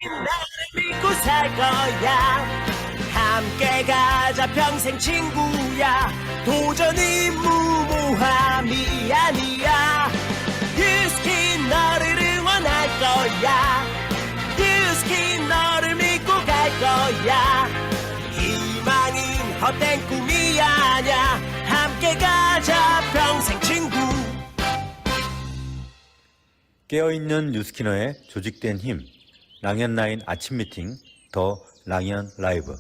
나를 믿고 살 거야. 함께 가자 평생 친구야. 도전이 무모함이 아니야. 뉴스킨 너를 응원할 거야. 뉴스킨 너를 믿고 갈 거야. 희망은 헛된 꿈이 아냐. 함께 가자 평생 친구. 깨어있는 뉴스키너의 조직된 힘, 랑연라인 아침 미팅, 더 랑연 라이브.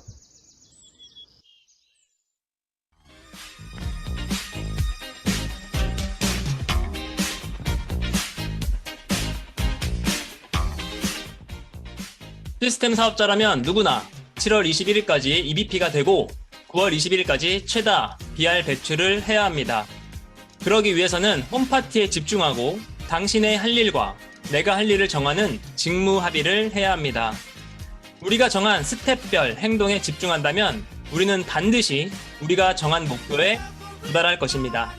시스템 사업자라면 누구나 7월 21일까지 EBP가 되고 9월 21일까지 최다 BR 배출을 해야 합니다. 그러기 위해서는 홈파티에 집중하고 당신의 할 일과 내가 할 일을 정하는 직무 합의를 해야 합니다. 우리가 정한 스텝별 행동에 집중한다면 우리는 반드시 우리가 정한 목표에 도달할 것입니다.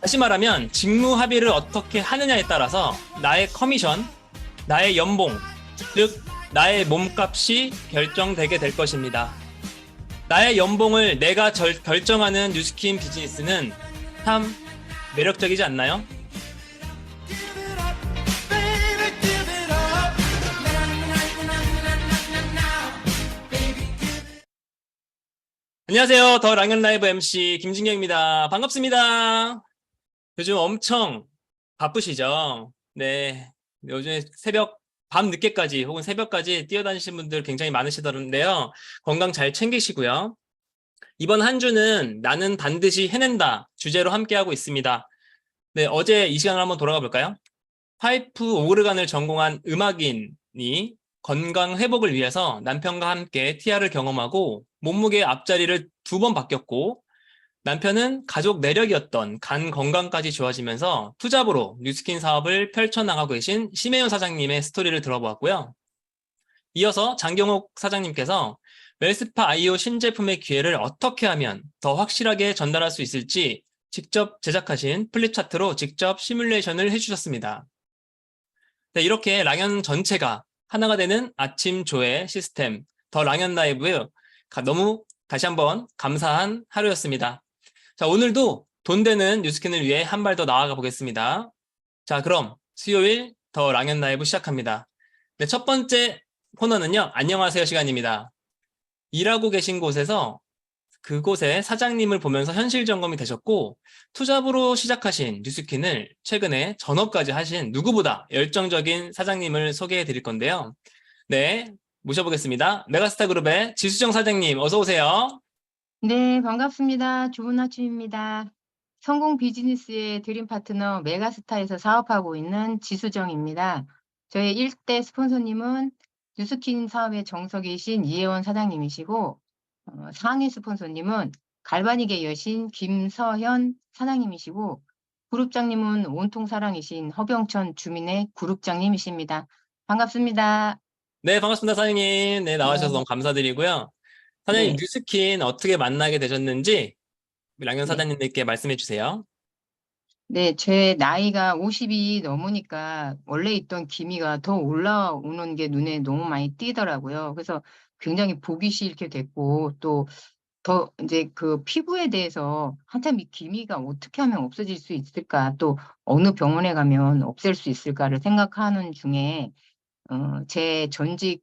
다시 말하면 직무 합의를 어떻게 하느냐에 따라서 나의 커미션, 나의 연봉, 즉 나의 몸값이 결정되게 될 것입니다. 나의 연봉을 내가 결정하는 뉴스킨 비즈니스는 참 매력적이지 않나요? 안녕하세요. 더 랑연 라이브 MC 김진경입니다. 반갑습니다. 요즘 엄청 바쁘시죠? 네. 요즘에 밤 늦게까지 혹은 새벽까지 뛰어다니시는 분들 굉장히 많으시던데요. 건강 잘 챙기시고요. 이번 한 주는 나는 반드시 해낸다 주제로 함께하고 있습니다. 네, 어제 이 시간을 한번 돌아가 볼까요? 파이프 오르간을 전공한 음악인이 건강 회복을 위해서 남편과 함께 TR을 경험하고 몸무게 앞자리를 2번 바뀌었고 남편은 가족 내력이었던 간 건강까지 좋아지면서 투잡으로 뉴스킨 사업을 펼쳐나가고 계신 심혜연 사장님의 스토리를 들어보았고요. 이어서 장경옥 사장님께서 웰스파 IO 신제품의 기회를 어떻게 하면 더 확실하게 전달할 수 있을지 직접 제작하신 플립차트로 직접 시뮬레이션을 해주셨습니다. 네, 이렇게 랑연 전체가 하나가 되는 아침 조회 시스템 더 랑연 라이브 너무 다시 한번 감사한 하루였습니다. 자, 오늘도 돈 되는 뉴스킨을 위해 한 발 더 나아가 보겠습니다. 자, 그럼 수요일 더 랑연 라이브 시작합니다. 네, 첫 번째 코너는요. 안녕하세요 시간입니다. 일하고 계신 곳에서 그곳의 사장님을 보면서 현실 점검이 되셨고 투잡으로 시작하신 뉴스킨을 최근에 전업까지 하신 누구보다 열정적인 사장님을 소개해 드릴 건데요. 네, 모셔보겠습니다. 메가스타 그룹의 지수정 사장님 어서 오세요. 네, 반갑습니다. 좋은 아침입니다. 성공 비즈니스의 드림 파트너 메가스타에서 사업하고 있는 지수정입니다. 저의 1대 스폰서님은 뉴스킨 사업의 정석이신 이혜원 사장님이시고 상위 스폰서님은 갈바닉의 여신 김서현 사장님이시고 그룹장님은 온통 사랑이신 허병천 주민의 그룹장님이십니다. 반갑습니다. 네, 반갑습니다 사장님. 네, 나와주셔서 너무 감사드리고요. 사장님, 네. 뉴스킨 어떻게 만나게 되셨는지 랑연 네. 사장님들께 말씀해 주세요. 네, 제 나이가 50이 넘으니까 원래 있던 기미가 더 올라오는 게 눈에 너무 많이 띄더라고요. 그래서 굉장히 보기 싫게 됐고 또 더 이제 그 피부에 대해서 한참 이 기미가 어떻게 하면 없어질 수 있을까 또 어느 병원에 가면 없앨 수 있을까를 생각하는 중에 제 전직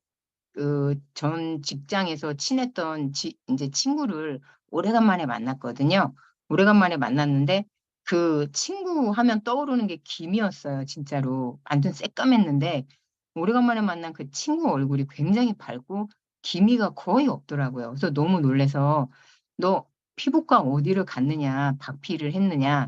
전 직장에서 친했던 이제 친구를 오래간만에 만났거든요. 오래간만에 만났는데 그 친구 하면 떠오르는 게 김이었어요, 진짜로. 완전 새까맸는데 오래간만에 만난 그 친구 얼굴이 굉장히 밝고 기미가 거의 없더라고요. 그래서 너무 놀라서 "너 피부과 어디를 갔느냐. 박피를 했느냐.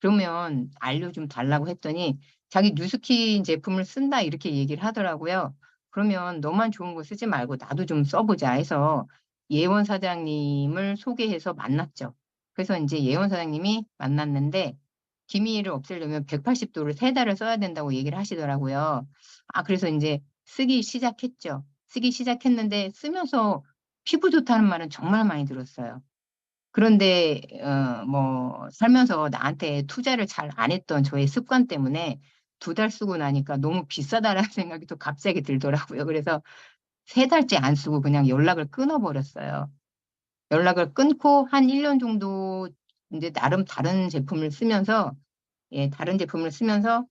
그러면 알려 좀 달라고." 했더니 자기 "뉴스킨 제품을 쓴다." 이렇게 얘기를 하더라고요. 그러면 "너만 좋은 거 쓰지 말고 나도 좀 써 보자." 해서 예원 사장님을 소개해서 만났죠. 그래서 인제 예원 사장님이 만났는데 기미를 없애려면 180 도를 3 달을 써야 된다고 얘기를 하시더라고요. 그래서 인제 쓰기 시작했죠. 쓰기 시작했는데 쓰면서 피부 좋다는 말은 정말 많이 들었어요. 그런데 뭐 살면서 나한테 투자를 잘 안 했던 저의 습관 때문에 두 달 쓰고 나니까 너무 비싸다라는 생각이 또 갑자기 들더라고요. 그래서 3달째 안 쓰고 그냥 연락을 끊어버렸어요. 연락을 끊고 한 1년 정도 이제 나름 다른 제품을 쓰면서, 예, 다른 제품을 쓰면서,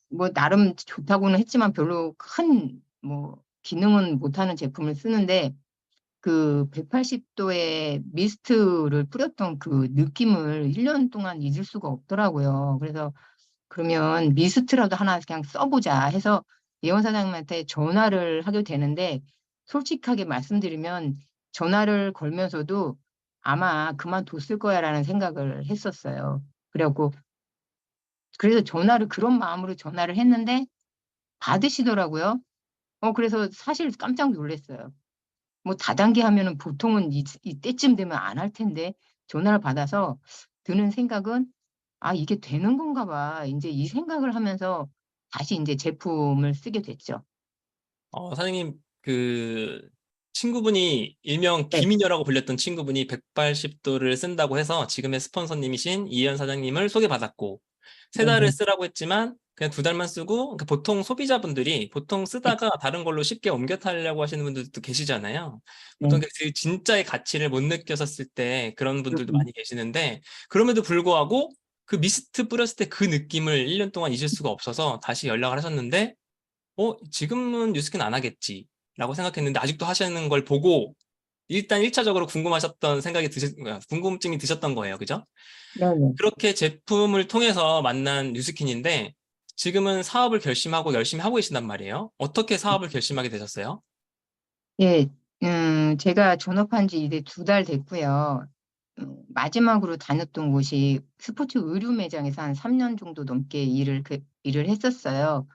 뭐, 나름 좋다고는 했지만 별로 큰, 뭐, 기능은 못하는 제품을 쓰는데, 그 180도의 미스트를 뿌렸던 그 느낌을 1년 동안 잊을 수가 없더라고요. 그래서 그러면 미스트라도 하나 그냥 써보자 해서 예원 사장님한테 전화를 하게 되는데, 솔직하게 말씀드리면 전화를 걸면서도 아마 그만뒀을 거야라는 생각을 했었어요. 그래갖고 그래서 전화를 그런 마음으로 전화를 했는데 받으시더라고요. 그래서 사실 깜짝 놀랐어요. 뭐 다단계 하면은 보통은 이때쯤 되면 안 할 텐데 전화를 받아서 드는 생각은 아, 이게 되는 건가 봐. 이제 이 생각을 하면서 다시 이제 제품을 쓰게 됐죠. 사장님, 그 친구분이 일명 네, 김인녀라고 불렸던 친구분이 180도를 쓴다고 해서 지금의 스폰서님이신 이현 사장님을 소개받았고, 세 달을 네네. 쓰라고 했지만 그냥 2달만 쓰고, 그러니까 보통 소비자분들이 보통 네, 쓰다가 다른 걸로 쉽게 옮겨 타려고 하시는 분들도 계시잖아요. 보통 네. 그 진짜의 가치를 못 느꼈었을 때 그런 분들도 음, 많이 계시는데, 그럼에도 불구하고 그 미스트 뿌렸을 때 그 느낌을 1년 동안 잊을 수가 없어서 다시 연락을 하셨는데, 지금은 뉴스킨 안 하겠지. 라고 생각했는데 아직도 하시는 걸 보고 일단 1차적으로 궁금하셨던 궁금증이 드셨던 거예요. 그죠? 네네. 그렇게 제품을 통해서 만난 뉴스킨인데 지금은 사업을 결심하고 열심히 하고 계신단 말이에요. 어떻게 사업을 결심하게 되셨어요? 예, 제가 존업한 지 이제 2달 됐고요. 마지막으로 다녔던 곳이 스포츠 의류 매장에서 한 3년 정도 넘게 일을 했었어요.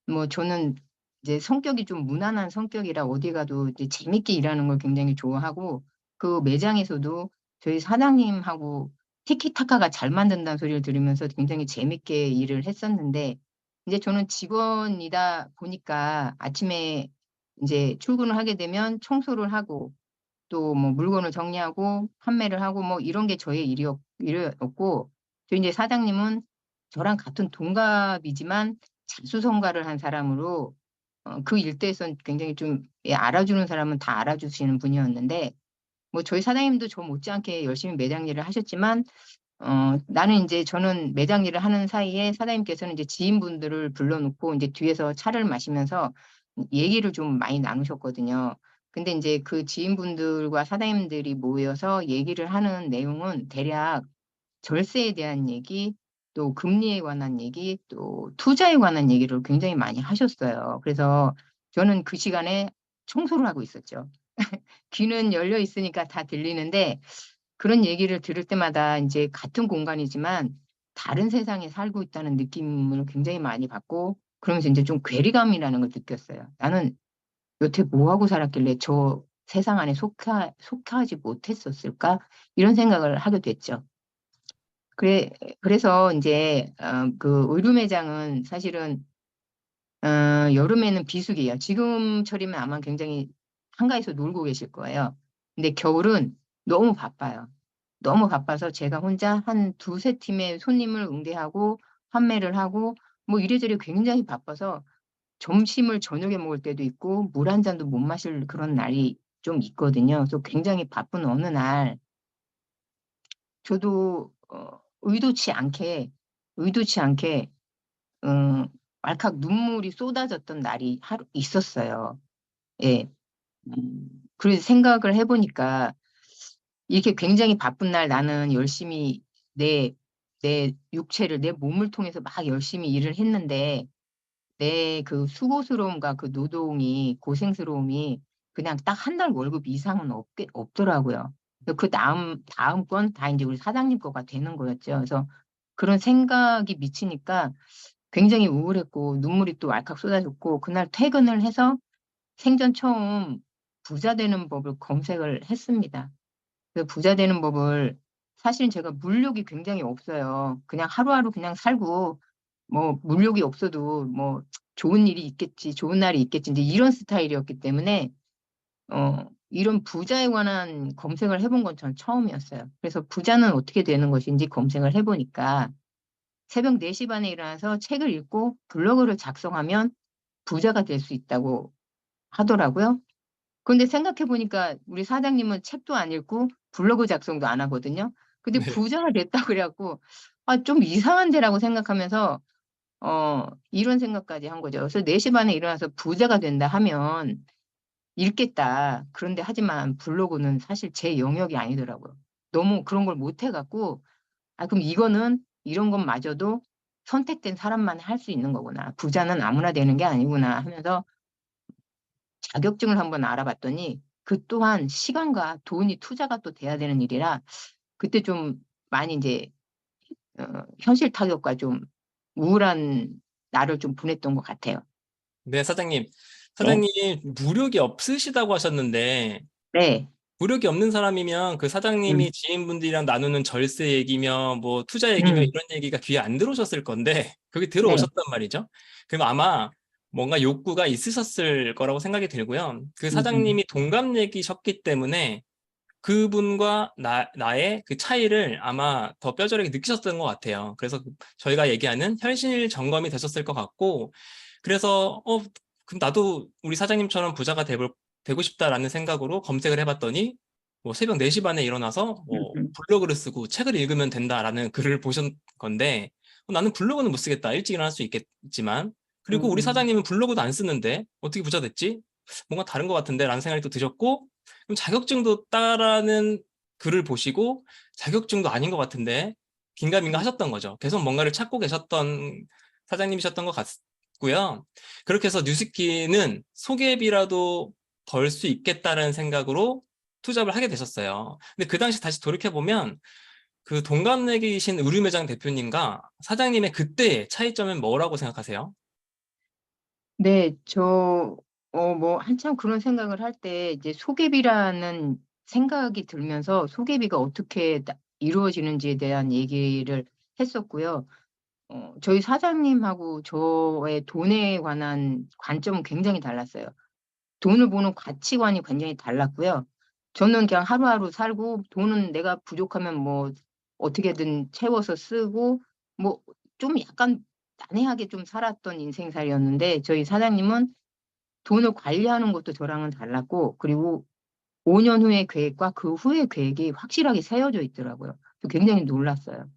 뭐 저는 이제 성격이 좀 무난한 성격이라 어디 가도 이제 재밌게 일하는 걸 굉장히 좋아하고 그 매장에서도 저희 사장님하고 티키타카가 잘 만든다는 소리를 들으면서 굉장히 재밌게 일을 했었는데 이제 저는 직원이다 보니까 아침에 이제 출근을 하게 되면 청소를 하고 또 뭐 물건을 정리하고 판매를 하고 뭐 이런 게 저의 일이었고 저 이제 사장님은 저랑 같은 동갑이지만 자수성가를 한 사람으로 그 일대에선 굉장히 좀 예, 알아주는 사람은 다 알아주시는 분이었는데 뭐 저희 사장님도 저 못지않게 열심히 매장 일을 하셨지만 나는 이제 저는 매장 일을 하는 사이에 사장님께서는 이제 지인분들을 불러놓고 이제 뒤에서 차를 마시면서 얘기를 좀 많이 나누셨거든요. 근데 이제 그 지인분들과 사장님들이 모여서 얘기를 하는 내용은 대략 절세에 대한 얘기, 또 금리에 관한 얘기, 또 투자에 관한 얘기를 굉장히 많이 하셨어요. 그래서 저는 그 시간에 청소를 하고 있었죠. 귀는 열려 있으니까 다 들리는데 그런 얘기를 들을 때마다 이제 같은 공간이지만 다른 세상에 살고 있다는 느낌을 굉장히 많이 받고 그러면서 이제 좀 괴리감이라는 걸 느꼈어요. 나는 여태 뭐 하고 살았길래 저 세상 안에 속하지 못했었을까? 이런 생각을 하게 됐죠. 그래, 그래서 이제 그 의류 매장은 사실은 여름에는 비수기예요. 지금철이면 아마 굉장히 한가해서 놀고 계실 거예요. 근데 겨울은 너무 바빠요. 너무 바빠서 제가 혼자 한 두세 팀의 손님을 응대하고 판매를 하고 뭐 이래저래 굉장히 바빠서 점심을 저녁에 먹을 때도 있고 물 한 잔도 못 마실 그런 날이 좀 있거든요. 그래서 굉장히 바쁜 어느 날 저도 의도치 않게 음, 왈칵 눈물이 쏟아졌던 날이 하루 있었어요. 예. 그래서 생각을 해보니까 이렇게 굉장히 바쁜 날 나는 열심히 내, 내 육체를, 내 몸을 통해서 막 열심히 일을 했는데 내 그 수고스러움과 그 노동이, 고생스러움이 그냥 딱 한 달 월급 이상은 없더라고요. 그 다음 건 다 이제 우리 사장님 거가 되는 거였죠. 그래서 그런 생각이 미치니까 굉장히 우울했고 눈물이 또 왈칵 쏟아졌고 그날 퇴근을 해서 생전 처음 부자 되는 법을 검색을 했습니다. 그 부자 되는 법을 사실은 제가 물욕이 굉장히 없어요. 그냥 하루하루 그냥 살고 뭐 물욕이 없어도 뭐 좋은 일이 있겠지, 좋은 날이 있겠지 이제 이런 스타일이었기 때문에 이런 부자에 관한 검색을 해본 건 전 처음이었어요. 그래서 부자는 어떻게 되는 것인지 검색을 해보니까 새벽 4시 반에 일어나서 책을 읽고 블로그를 작성하면 부자가 될 수 있다고 하더라고요. 그런데 생각해 보니까 우리 사장님은 책도 안 읽고 블로그 작성도 안 하거든요. 근데 네. 부자가 됐다 그래 갖고 좀 이상한데라고 생각하면서 이런 생각까지 한 거죠. 그래서 4시 반에 일어나서 부자가 된다 하면 읽겠다. 그런데 하지만 블로그는 사실 제 영역이 아니더라고요. 너무 그런 걸 못해 갖고 그럼 이거는 이런 것마저도 선택된 사람만 할 수 있는 거구나. 부자는 아무나 되는 게 아니구나 하면서 자격증을 한번 알아봤더니 그 또한 시간과 돈이 투자가 또 돼야 되는 일이라 그때 좀 많이 이제 현실 타격과 좀 우울한 날을 좀 보냈던 것 같아요. 네, 사장님. 네. 사장님, 무력이 없으시다고 하셨는데, 네. 무력이 없는 사람이면 그 음. 사장님이 지인분들이랑 나누는 절세 얘기며 뭐 투자 얘기며 음. 이런 얘기가 귀에 안 들어오셨을 건데 그게 네. 들어오셨단 말이죠. 그럼 아마 뭔가 욕구가 있으셨을 거라고 생각이 들고요. 그 음. 사장님이 동갑내기셨기 때문에 그분과 나의 그 차이를 아마 더 뼈저리게 느끼셨던 것 같아요. 그래서 저희가 얘기하는 현실 점검이 되셨을 것 같고, 그래서 그럼 나도 우리 사장님처럼 부자가 되고 싶다라는 생각으로 검색을 해봤더니 뭐 새벽 4시 반에 일어나서 뭐 음. 블로그를 쓰고 책을 읽으면 된다라는 글을 보신 건데, 나는 블로그는 못 쓰겠다. 일찍 일어날 수 있겠지만. 그리고 우리 음. 사장님은 블로그도 안 쓰는데 어떻게 부자 됐지? 뭔가 다른 것 같은데 라는 생각이 또 드셨고, 그럼 자격증도 따라는 글을 보시고 자격증도 아닌 것 같은데 긴가민가 하셨던 거죠. 계속 뭔가를 찾고 계셨던 사장님이셨던 것 같고요. 그렇게 해서 뉴스키는 소개비라도 벌 수 있겠다는 생각으로 투잡을 하게 되셨어요. 근데 그 당시 다시 돌이켜보면 그 동갑내기이신 의류매장 대표님과 사장님의 그때의 차이점은 뭐라고 생각하세요? 네. 뭐 한참 그런 생각을 할 때 이제 소개비라는 생각이 들면서 소개비가 어떻게 이루어지는지에 대한 얘기를 했었고요. 저희 사장님하고 저의 돈에 관한 관점은 굉장히 달랐어요. 돈을 보는 가치관이 굉장히 달랐고요. 저는 그냥 하루하루 살고 돈은 내가 부족하면 뭐 어떻게든 채워서 쓰고 뭐 좀 약간 난해하게 좀 살았던 인생살이었는데 저희 사장님은 돈을 관리하는 것도 저랑은 달랐고 그리고 5년 후의 계획과 그 후의 계획이 확실하게 세워져 있더라고요. 굉장히 놀랐어요.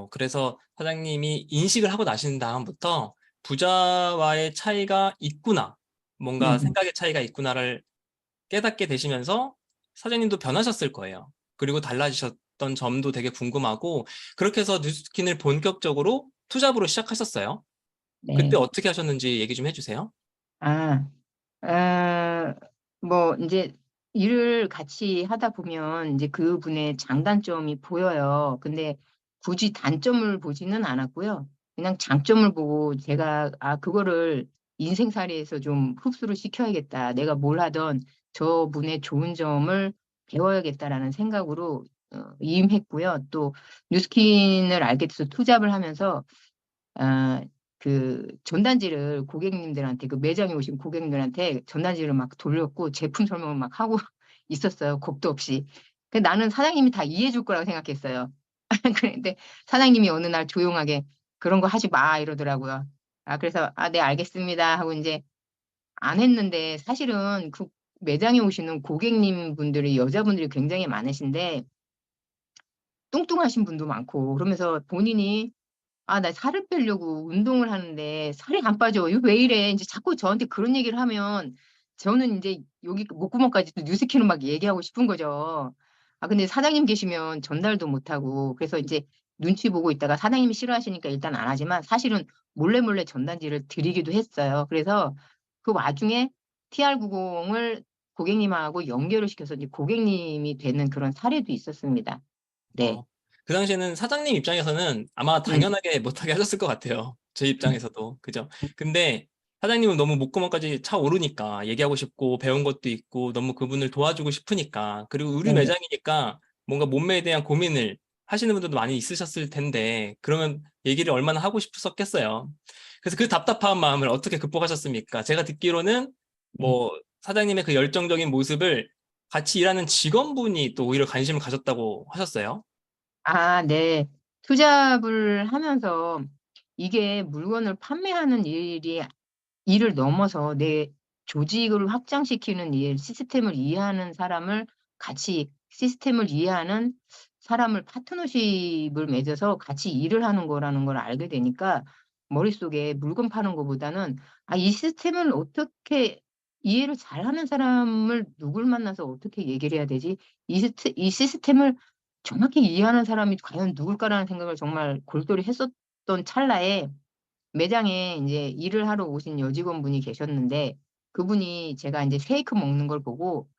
그래서 사장님이 인식을 하고 나신 다음부터 부자와의 차이가 있구나, 뭔가 음. 생각의 차이가 있구나를 깨닫게 되시면서 사장님도 변하셨을 거예요. 그리고 달라지셨던 점도 되게 궁금하고, 그렇게 해서 뉴스킨을 본격적으로 투잡으로 시작하셨어요. 그때 네. 어떻게 하셨는지 얘기 좀 해주세요. 아. 뭐 인제 일을 같이 하다 보면 인제 그분의 장단점이 보여요. 근데 굳이 단점을 보지는 않았고요. 그냥 장점을 보고 제가 그거를 인생살이에서 좀 흡수를 시켜야겠다. 내가 뭘 하든 저분의 좋은 점을 배워야겠다라는 생각으로 임했고요. 또 뉴스킨을 알게 돼서 투잡을 하면서 아 전단지를 고객님들한테 매장에 오신 고객님들한테 전단지를 막 돌렸고 제품 설명을 막 하고 있었어요, 겁도 없이. 나는 사장님이 다 이해해 줄 거라고 생각했어요. 그런데 사장님이 어느 날 조용하게 "그런 거 하지 마." 이러더라고요. 그래서 네 알겠습니다." 하고 인제 안 했는데 사실은 그 매장에 오시는 고객님 분들이 여자분들이 굉장히 많으신데 뚱뚱하신 분도 많고 그러면서 본인이 나 살을 빼려고 운동을 하는데 살이 안 빠져. 이거 왜 이래?" 인제 자꾸 저한테 그런 얘기를 하면 저는 인제 여기 목구멍까지 또 뉴스키로 막 얘기하고 싶은 거죠. 근데 사장님 계시면 전달도 못 하고 그래서 인제 눈치 보고 있다가 사장님이 싫어하시니까 일단 안 하지만 사실은 몰래 몰래 전단지를 드리기도 했어요. 그래서 그 와중에 TR90을 고객님하고 연결을 시켜서 이제 고객님이 되는 그런 사례도 있었습니다. 네. 어, 그 당시에는 사장님 입장에서는 아마 음. 당연하게 못하게 하셨을 것 같아요. 제 음. 입장에서도. 그죠? 근데 사장님은 너무 목구멍까지 차오르니까 얘기하고 싶고 배운 것도 있고 너무 그분을 도와주고 싶으니까, 그리고 의류 네. 매장이니까 뭔가 몸매에 대한 고민을 하시는 분들도 많이 있으셨을 텐데 그러면 얘기를 얼마나 하고 싶으셨겠어요. 그래서 그 답답한 마음을 어떻게 극복하셨습니까? 제가 듣기로는 네. 뭐 사장님의 그 열정적인 모습을 같이 일하는 직원분이 또 오히려 관심을 가졌다고 하셨어요. 네. 투잡을 하면서 이게 물건을 판매하는 일을 넘어서 내 조직을 확장시키는 일, 시스템을 이해하는 사람을 같이 시스템을 이해하는 사람을 파트너십을 맺어서 같이 일을 하는 거라는 걸 알게 되니까 머릿속에 물건 파는 것보다는 이 시스템을 어떻게 이해를 잘하는 사람을 누굴 만나서 어떻게 얘기를 해야 되지? 이 시스템을 정확히 이해하는 사람이 과연 누굴까라는 생각을 정말 골똘히 했었던 찰나에 매장에 이제 일을 하러 오신 여직원분이 계셨는데 그분이 제가 이제 쉐이크 먹는 걸 보고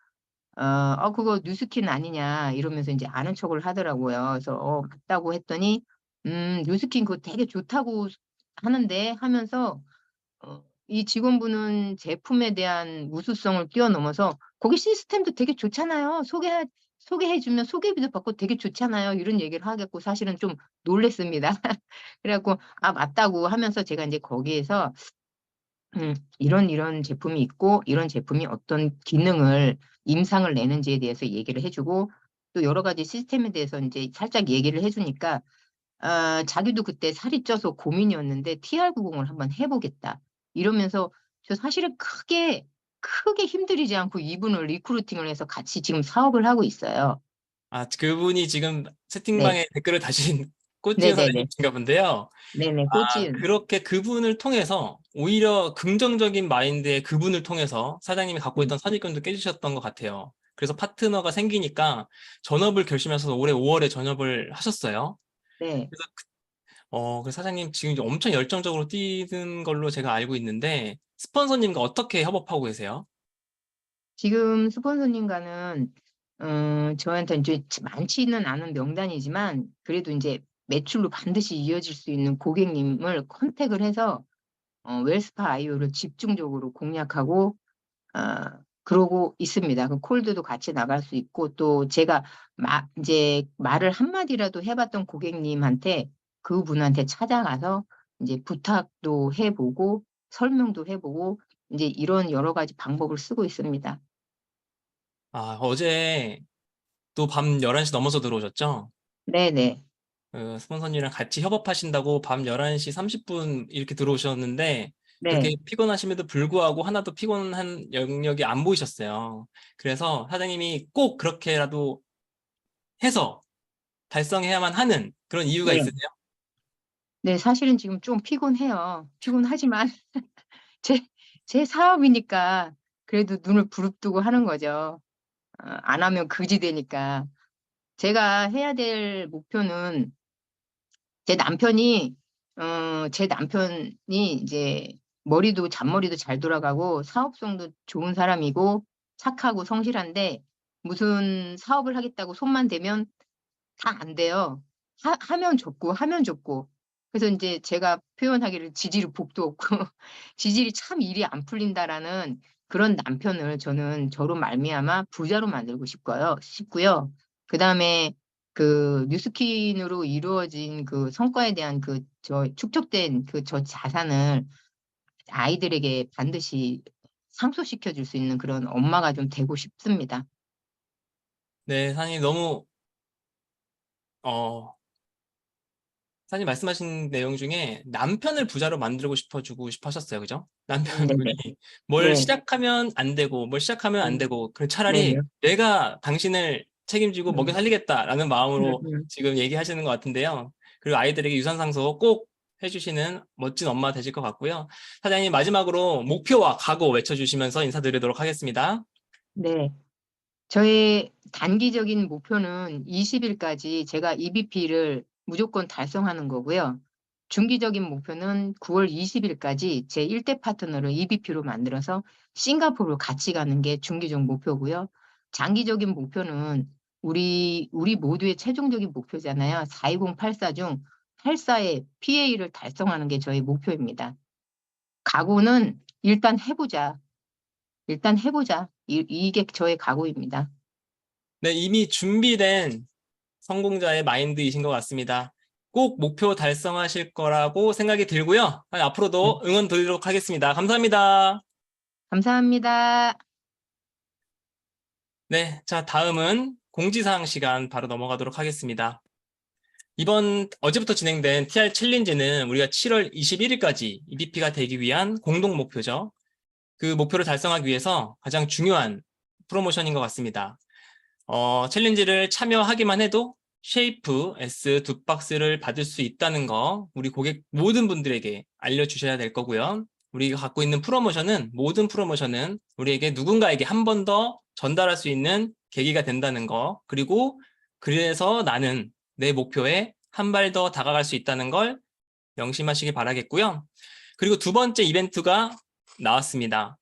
그거 뉴스킨 아니냐 이러면서 이제 아는 척을 하더라고요. 그래서 맞다고 했더니 뉴스킨 그거 되게 좋다고 하는데 하면서 이 직원분은 제품에 대한 우수성을 뛰어넘어서 거기 시스템도 되게 좋잖아요. 소개해 주면 소개비도 받고 되게 좋잖아요. 이런 얘기를 하겠고 사실은 좀 놀랬습니다. 그래 갖고 맞다고 하면서 제가 이제 거기에서 이런 제품이 있고 이런 제품이 어떤 기능을 임상을 내는지에 대해서 얘기를 해 주고 또 여러 가지 시스템에 대해서 인제 살짝 얘기를 해 주니까 자기도 그때 살이 쪄서 고민이었는데 "TR90을 한번 해 보겠다." 이러면서 저 사실은 크게 힘들이지 않고 이분을 리크루팅을 해서 같이 지금 사업을 하고 있어요. 그분이 지금 네. 채팅방에 댓글을 다신 꽃지은 네네네. 사장님이신가 본데요. 네네. 꽃지은. 그렇게 그분을 통해서 오히려 긍정적인 마인드의 그분을 통해서 사장님이 갖고 음 있던 선입견도 깨주셨던 것 같아요. 그래서 파트너가 생기니까 전업을 결심하셔서 올해 5월에 전업을 하셨어요. 네. 그래서 그래서 사장님 지금 이제 엄청 열정적으로 뛰는 걸로 제가 알고 있는데 스폰서님과 어떻게 협업하고 계세요? 지금 스폰서님과는 저한테 인제 많지는 않은 명단이지만 그래도 인제 매출로 반드시 이어질 수 있는 고객님을 컨택을 해서 웰스파 아이오를 집중적으로 공략하고 어 그러고 있습니다. 그 콜드도 같이 나갈 수 있고 또 제가 인제 말을 한 마디라도 해 봤던 고객님한테 그분한테 찾아가서 인제 부탁도 해 보고 설명도 해 보고 인제 이런 여러 가지 방법을 쓰고 있습니다. 어제 또 밤 11시 넘어서 들어오셨죠? 네네. 스폰서님이랑 같이 협업하신다고 밤 11시 30분 이렇게 들어오셨는데 그렇게 네. 피곤하심에도 불구하고 하나도 피곤한 영역이 안 보이셨어요. 그래서 사장님이 꼭 그렇게라도 해서 달성해야만 하는 그런 이유가 네. 있으세요? 네. 사실은 지금 좀 피곤해요. 피곤하지만 제 제 사업이니까 그래도 눈을 부릅뜨고 하는 거죠. 안 하면 그지 되니까. 제가 해야 될 목표는 제 남편이 제 남편이 이제 머리도 잔머리도 잘 돌아가고 사업성도 좋은 사람이고 착하고 성실한데 무슨 사업을 하겠다고 손만 대면 다 안 돼요. 하면 좋고 하면 좋고. 그래서 인제 제가 표현하기를 지지를 복도 없고 '지질이 참 일이 안 풀린다.'라는 그런 남편을 저는 저로 말미암아 부자로 만들고 싶고요. 그다음에 그 뉴스킨으로 이루어진 그 성과에 대한 축적된 저 자산을 아이들에게 반드시 상속시켜 줄 수 있는 그런 엄마가 좀 되고 싶습니다. 네, 사장님 너무 어 사장님 말씀하신 내용 중에 남편을 부자로 만들고 싶어 하셨어요. 그죠? 남편분이 네네. 뭘 네. 시작하면 안 되고 뭘 시작하면 안 음. 되고 그 차라리 네네. '내가 당신을 책임지고 먹여 음. 살리겠다.'라는 마음으로 음음. 지금 얘기하시는 것 같은데요. 그리고 아이들에게 유산 상속 꼭 해 주시는 멋진 엄마 되실 것 같고요. 사장님 마지막으로 목표와 각오 외쳐 주시면서 인사드리도록 하겠습니다. 네. 저의 단기적인 목표는 20 일까지 제가 EBP를 무조건 달성하는 거고요. 중기적인 목표는 9월 20 일까지 제 1대 파트너를 EBP로 만들어서 싱가포르로 같이 가는 게 중기적 목표고요. 장기적인 목표는 우리 모두의 최종적인 목표잖아요. 42084 중 84의 PA를 달성하는 게 저의 목표입니다. 각오는 '일단 해 보자. 일단 해 보자.' 이게 저의 각오입니다. 네, 이미 준비된 성공자의 마인드이신 것 같습니다. 꼭 목표 달성하실 거라고 생각이 들고요. 네. 앞으로도 응원 드리도록 하겠습니다. 감사합니다. 감사합니다. 네, 자, 다음은 공지사항 시간 바로 넘어가도록 하겠습니다. 이번 어제부터 진행된 TR 챌린지는 우리가 7월 21일까지 EBP가 되기 위한 공동 목표죠. 그 목표를 달성하기 위해서 가장 중요한 프로모션인 것 같습니다. 챌린지를 참여하기만 해도 쉐이프 S 두 박스를 받을 수 있다는 거 우리 고객 모든 분들에게 알려주셔야 될 거고요. 우리가 갖고 있는 모든 프로모션은 우리에게 누군가에게 한 번 더 전달할 수 있는 계기가 된다는 거, 그리고 그래서 나는 내 목표에 한 발 더 다가갈 수 있다는 걸 명심하시기 바라겠고요. 그리고 두 번째 이벤트가 나왔습니다.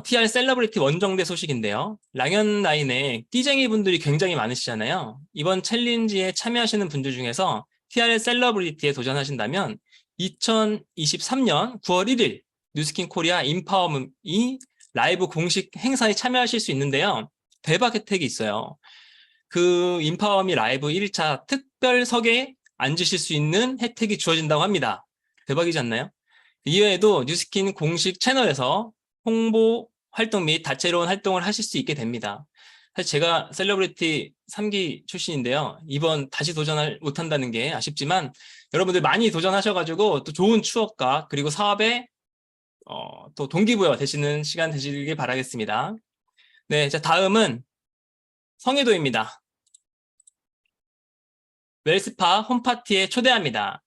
TR 셀러브리티 원정대 소식인데요. 랑연라인에 띠쟁이 분들이 굉장히 많으시잖아요. 이번 챌린지에 참여하시는 분들 중에서 TR 셀러브리티에 도전하신다면 2023년 9월 1일 뉴스킨 코리아 인파워먼이 라이브 공식 행사에 참여하실 수 있는데요. 대박 혜택이 있어요. 그 인파워미 라이브 1차 특별석에 앉으실 수 있는 혜택이 주어진다고 합니다. 대박이지 않나요? 이외에도 뉴스킨 공식 채널에서 홍보 활동 및 다채로운 활동을 하실 수 있게 됩니다. 사실 제가 셀러브리티 3기 출신인데요. 이번 다시 도전을 못한다는 게 아쉽지만 여러분들 많이 도전하셔가지고 또 좋은 추억과 그리고 사업에 또 동기부여 되시는 시간 되시길 바라겠습니다. 네, 자 다음은 성의도입니다. 웰스파 홈파티에 초대합니다.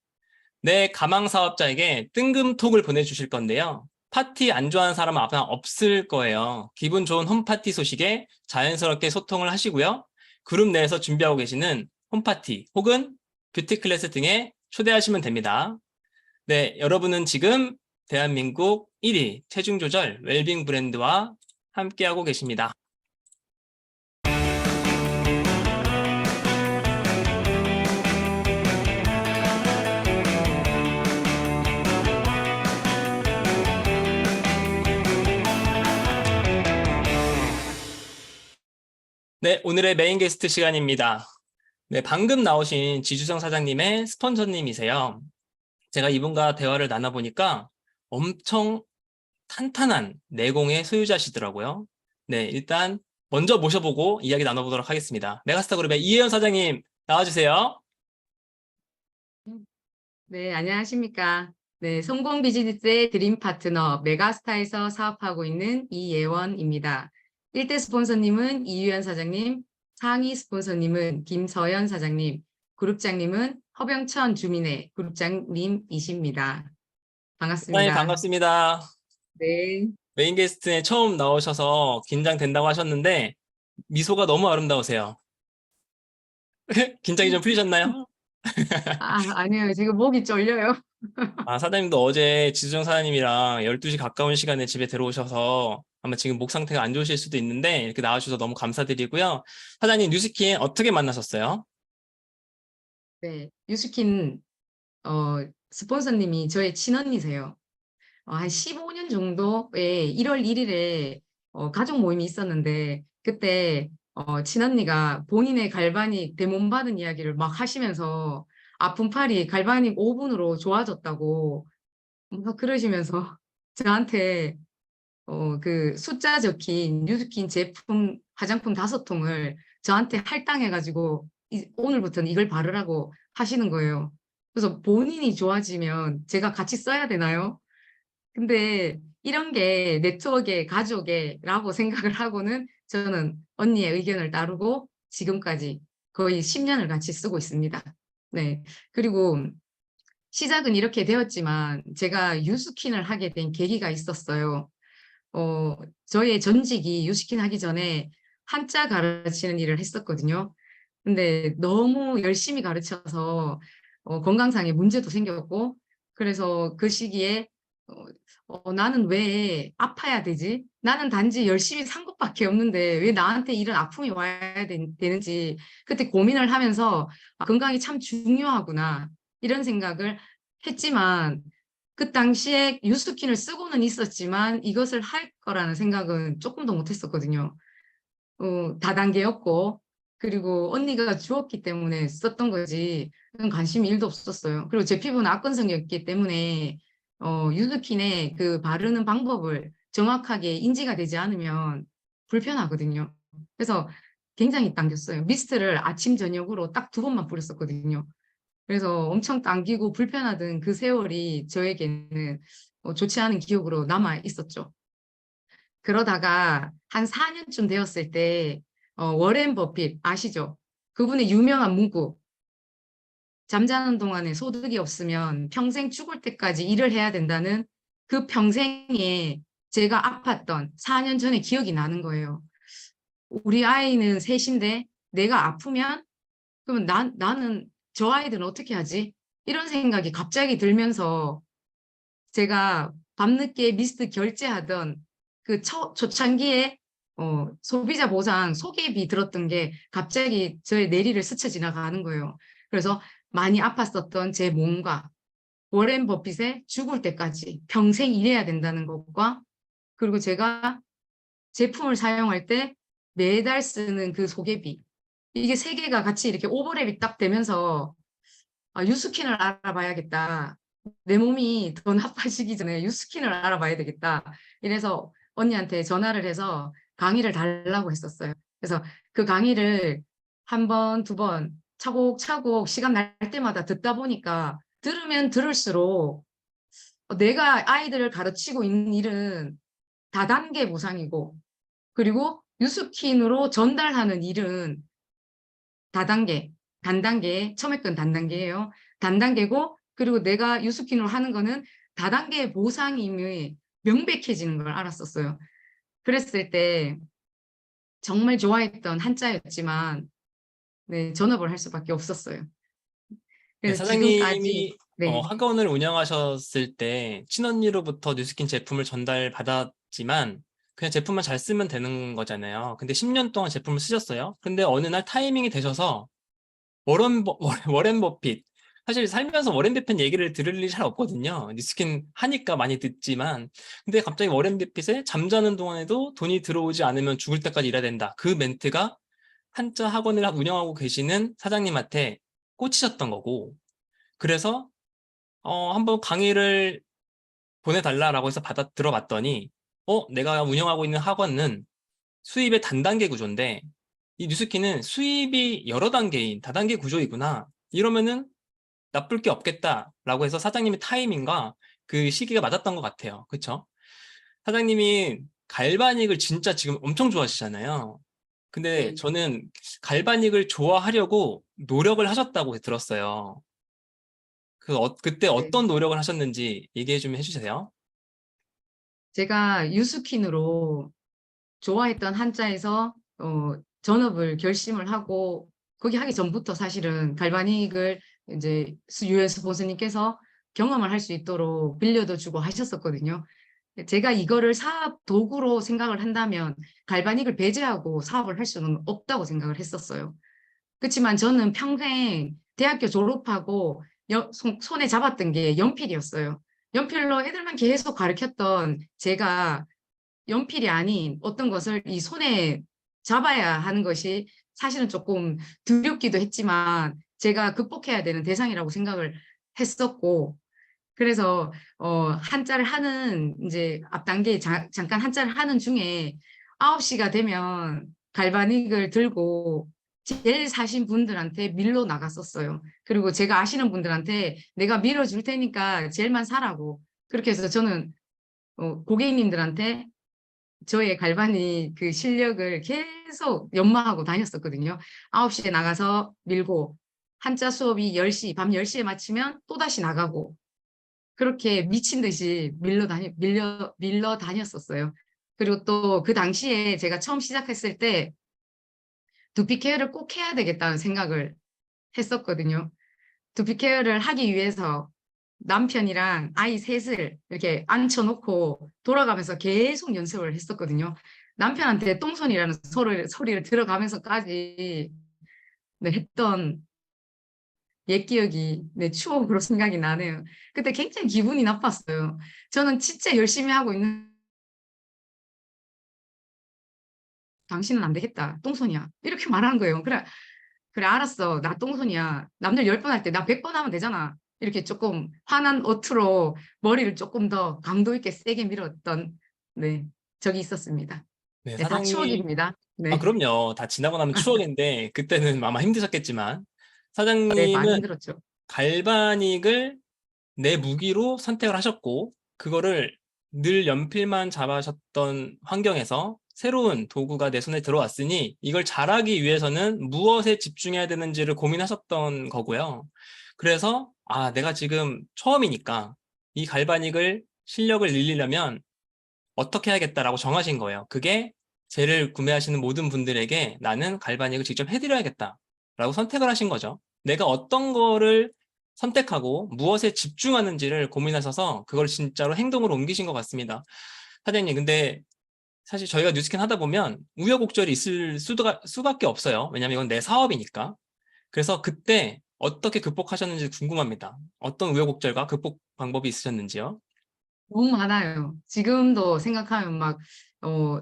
내 가망 사업자에게 뜬금톡을 보내주실 건데요. 파티 안 좋아하는 사람은 아마 없을 거예요. 기분 좋은 홈파티 소식에 자연스럽게 소통을 하시고요. 그룹 내에서 준비하고 계시는 홈파티 혹은 뷰티 클래스 등에 초대하시면 됩니다. 네, 여러분은 지금 대한민국 1위 체중 조절 웰빙 브랜드와 함께하고 계십니다. 네, 오늘의 메인 게스트 시간입니다. 네, 방금 나오신 지주성 사장님의 스폰서님이세요. 제가 이분과 대화를 나눠보니까 엄청 탄탄한 내공의 소유자시더라고요. 네, 일단 먼저 모셔보고 이야기 나눠보도록 하겠습니다. 메가스타 그룹의 이혜연 사장님 나와주세요. 네, 안녕하십니까. 네, 성공 비즈니스의 드림 파트너 메가스타에서 사업하고 있는 이예원입니다. 1대 스폰서님은 이유연 사장님, 상위 스폰서님은 김서연 사장님, 그룹장님은 허병천 주민회 그룹장님이십니다. 반갑습니다. 네, 반갑습니다. 네. 메인 게스트에 처음 나오셔서 긴장된다고 하셨는데 미소가 너무 아름다우세요. 긴장이 좀 풀리셨나요? 아니요. 지금 목이 졸려요. 사장님도 어제 지수정 사장님이랑 12시 가까운 시간에 집에 들어오셔서 아마 지금 목 상태가 안 좋으실 수도 있는데 이렇게 나와주셔서 너무 감사드리고요. 사장님 뉴스킨 어떻게 만나셨어요? 네, 유스킨 스폰서님이 저의 친언니세요. 한 15년 정도에 1월 1일에 가족 모임이 있었는데 그때 친언니가 본인의 갈바닉 대몸 받은 이야기를 막 하시면서 아픈 팔이 갈바닉 5분으로 좋아졌다고 막 그러시면서 저한테 그 숫자 적힌 뉴스킨 제품 화장품 5통을 저한테 할당해가지고 오늘부터는 이걸 바르라고 하시는 거예요. 그래서 본인이 좋아지면 제가 같이 써야 되나요? 근데 이런 게 네트워크의 가족애라고 생각을 하고는 저는 언니의 의견을 따르고 지금까지 거의 10년을 같이 쓰고 있습니다. 네. 그리고 시작은 이렇게 되었지만 제가 유스킨을 하게 된 계기가 있었어요. 저의 전직이 유스킨 하기 전에 한자 가르치는 일을 했었거든요. 근데 너무 열심히 가르쳐서 건강상의 문제도 생겼고 그래서 그 시기에 나는 왜 아파야 되지? 나는 단지 열심히 산 것밖에 없는데 왜 나한테 이런 아픔이 와야 되는지 그때 고민을 하면서 건강이 참 중요하구나 이런 생각을 했지만 그 당시에 유스킨을 쓰고는 있었지만 이것을 할 거라는 생각은 조금도 못했었거든요. 다단계였고 그리고 언니가 주었기 때문에 썼던 거지 관심이 1도 없었어요. 그리고 제 피부는 악건성이었기 때문에 유스킨의 그 바르는 방법을 정확하게 인지가 되지 않으면 불편하거든요. 그래서 굉장히 당겼어요. 미스트를 아침 저녁으로 딱 2번만 뿌렸었거든요. 그래서 엄청 당기고 불편하던 그 세월이 저에게는 좋지 않은 기억으로 남아 있었죠. 그러다가 한 4년쯤 되었을 때 워렌 버핏 아시죠? 그분의 유명한 문구 잠자는 동안에 소득이 없으면 평생 죽을 때까지 일을 해야 된다는 그 평생에 제가 아팠던 4년 전에 기억이 나는 거예요. 우리 아이는 셋인데 내가 아프면 그러면 나는 저 아이들은 어떻게 하지? 이런 생각이 갑자기 들면서 제가 밤늦게 미스트 결제하던 그 초창기에 소비자 보상 소개비 들었던 게 갑자기 저의 내리를 스쳐 지나가는 거예요. 그래서 많이 아팠었던 제 몸과 워렌 버핏의 죽을 때까지 평생 일해야 된다는 것과 그리고 제가 제품을 사용할 때 매달 쓰는 그 소개비 이게 세 개가 같이 이렇게 오버랩이 딱 되면서 유스킨을 알아봐야겠다. 내 몸이 더 나빠지기 전에 유스킨을 알아봐야 되겠다. 이래서 언니한테 전화를 해서 강의를 달라고 했었어요. 그래서 그 강의를 한 번, 두 번 차곡차곡 시간 날 때마다 듣다 보니까 들으면 들을수록 내가 아이들을 가르치고 있는 일은 다단계 보상이고 그리고 유스킨으로 전달하는 일은 단단계, 처음에 건 단단계예요. 단단계고 그리고 내가 유스킨으로 하는 거는 다단계 보상임이 명백해지는 걸 알았었어요. 그랬을 때 정말 좋아했던 한자였지만 네, 전업을 할 수밖에 없었어요. 네, 그래서 지금까지 사장님이 네, 학원을 운영하셨을 때 친언니로부터 뉴스킨 제품을 전달받았지만 그냥 제품만 잘 쓰면 되는 거잖아요. 근데 10년 동안 제품을 쓰셨어요. 근데 어느 날 타이밍이 되셔서 워렌 버핏 사실 살면서 워렌 버핏 얘기를 들을 일이 잘 없거든요. 뉴스킨 하니까 많이 듣지만 근데 갑자기 워렌 버핏의 잠자는 동안에도 돈이 들어오지 않으면 죽을 때까지 일해야 된다. 그 멘트가 한자 학원을 운영하고 계시는 사장님한테 꽂히셨던 거고 그래서 한번 강의를 보내달라라고 해서 들어봤더니 내가 운영하고 있는 학원은 수입의 단단계 구조인데 이 뉴스킨은 수입이 여러 단계인 다단계 구조이구나. 이러면은 나쁠 게 없겠다라고 해서 사장님의 타이밍과 그 시기가 맞았던 것 같아요. 그렇죠? 사장님이 갈바닉을 진짜 지금 엄청 좋아하시잖아요. 근데 네. 저는 갈바닉을 좋아하려고 노력을 하셨다고 들었어요. 그때 네. 어떤 노력을 하셨는지 얘기해 좀 해주세요. 제가 유스킨으로 좋아했던 한자에서 전업을 결심을 하고 거기 하기 전부터 사실은 갈바닉을 이제 유엔 스폰서님께서 경험을 할 수 있도록 빌려도 주고 하셨었거든요. 제가 이거를 사업 도구로 생각을 한다면 갈바닉을 배제하고 사업을 할 수는 없다고 생각을 했었어요. 그렇지만 저는 평생 대학교 졸업하고 손에 잡았던 게 연필이었어요. 연필로 애들만 계속 가르쳤던 제가 연필이 아닌 어떤 것을 이 손에 잡아야 하는 것이 사실은 조금 두렵기도 했지만 제가 극복해야 되는 대상이라고 생각을 했었고 그래서 한자를 하는 이제 앞단계에 잠깐 한자를 하는 중에 9시가 되면 갈바닉을 들고 제일 사신 분들한테 밀러 나갔었어요. 그리고 제가 아시는 분들한테 내가 밀어줄 테니까 제일만 사라고. 그렇게 해서 저는 고객님들한테 저의 갈바닉 그 실력을 계속 연마하고 다녔었거든요. 9시에 나가서 밀고 한자 수업이 10시, 밤 10시에 마치면 또다시 나가고 그렇게 미친 듯이 밀러 다녔었어요. 그리고 또 그 당시에 제가 처음 시작했을 때 두피 케어를 꼭 해야 되겠다는 생각을 했었거든요. 두피 케어를 하기 위해서 남편이랑 아이 셋을 이렇게 앉혀놓고 돌아가면서 계속 연습을 했었거든요. 남편한테 똥손이라는 소리를 들어가면서까지 네, 했던 옛 기억이 내 추억으로 생각이 나네요. 그때 굉장히 기분이 나빴어요. 저는 진짜 열심히 하고 있는 당신은 안 되겠다. 똥손이야. 이렇게 말하는 거예요. 그래 알았어. 나 똥손이야. 남들 10번 할 때 나 100번 하면 되잖아. 이렇게 조금 화난 어투로 머리를 조금 더 강도 있게 세게 밀었던 네, 적이 있었습니다. 네, 네, 다 사장님. 추억입니다. 네, 그럼요. 다 지나고 나면 추억인데 그때는 아마 힘드셨겠지만 네, 많이 사장님은 힘들었죠. 갈바닉을 내 무기로 선택을 하셨고, 그거를 늘 연필만 잡아셨던 환경에서 새로운 도구가 내 손에 들어왔으니 이걸 잘하기 위해서는 무엇에 집중해야 되는지를 고민하셨던 거고요. 그래서 내가 지금 처음이니까 이 갈바닉을 실력을 늘리려면 어떻게 해야겠다라고 정하신 거예요. 그게 쟤를 구매하시는 모든 분들에게 나는 갈바닉을 직접 해드려야겠다라고 선택을 하신 거죠. 내가 어떤 거를 선택하고 무엇에 집중하는지를 고민하셔서 그걸 진짜로 행동으로 옮기신 것 같습니다. 사장님, 근데 사실 저희가 뉴스캔 하다 보면 우여곡절이 있을 수밖에 없어요. 왜냐면 이건 내 사업이니까. 그래서 그때 어떻게 극복하셨는지 궁금합니다. 어떤 우여곡절과 극복 방법이 있으셨는지요? 너무 많아요. 지금도 생각하면 막,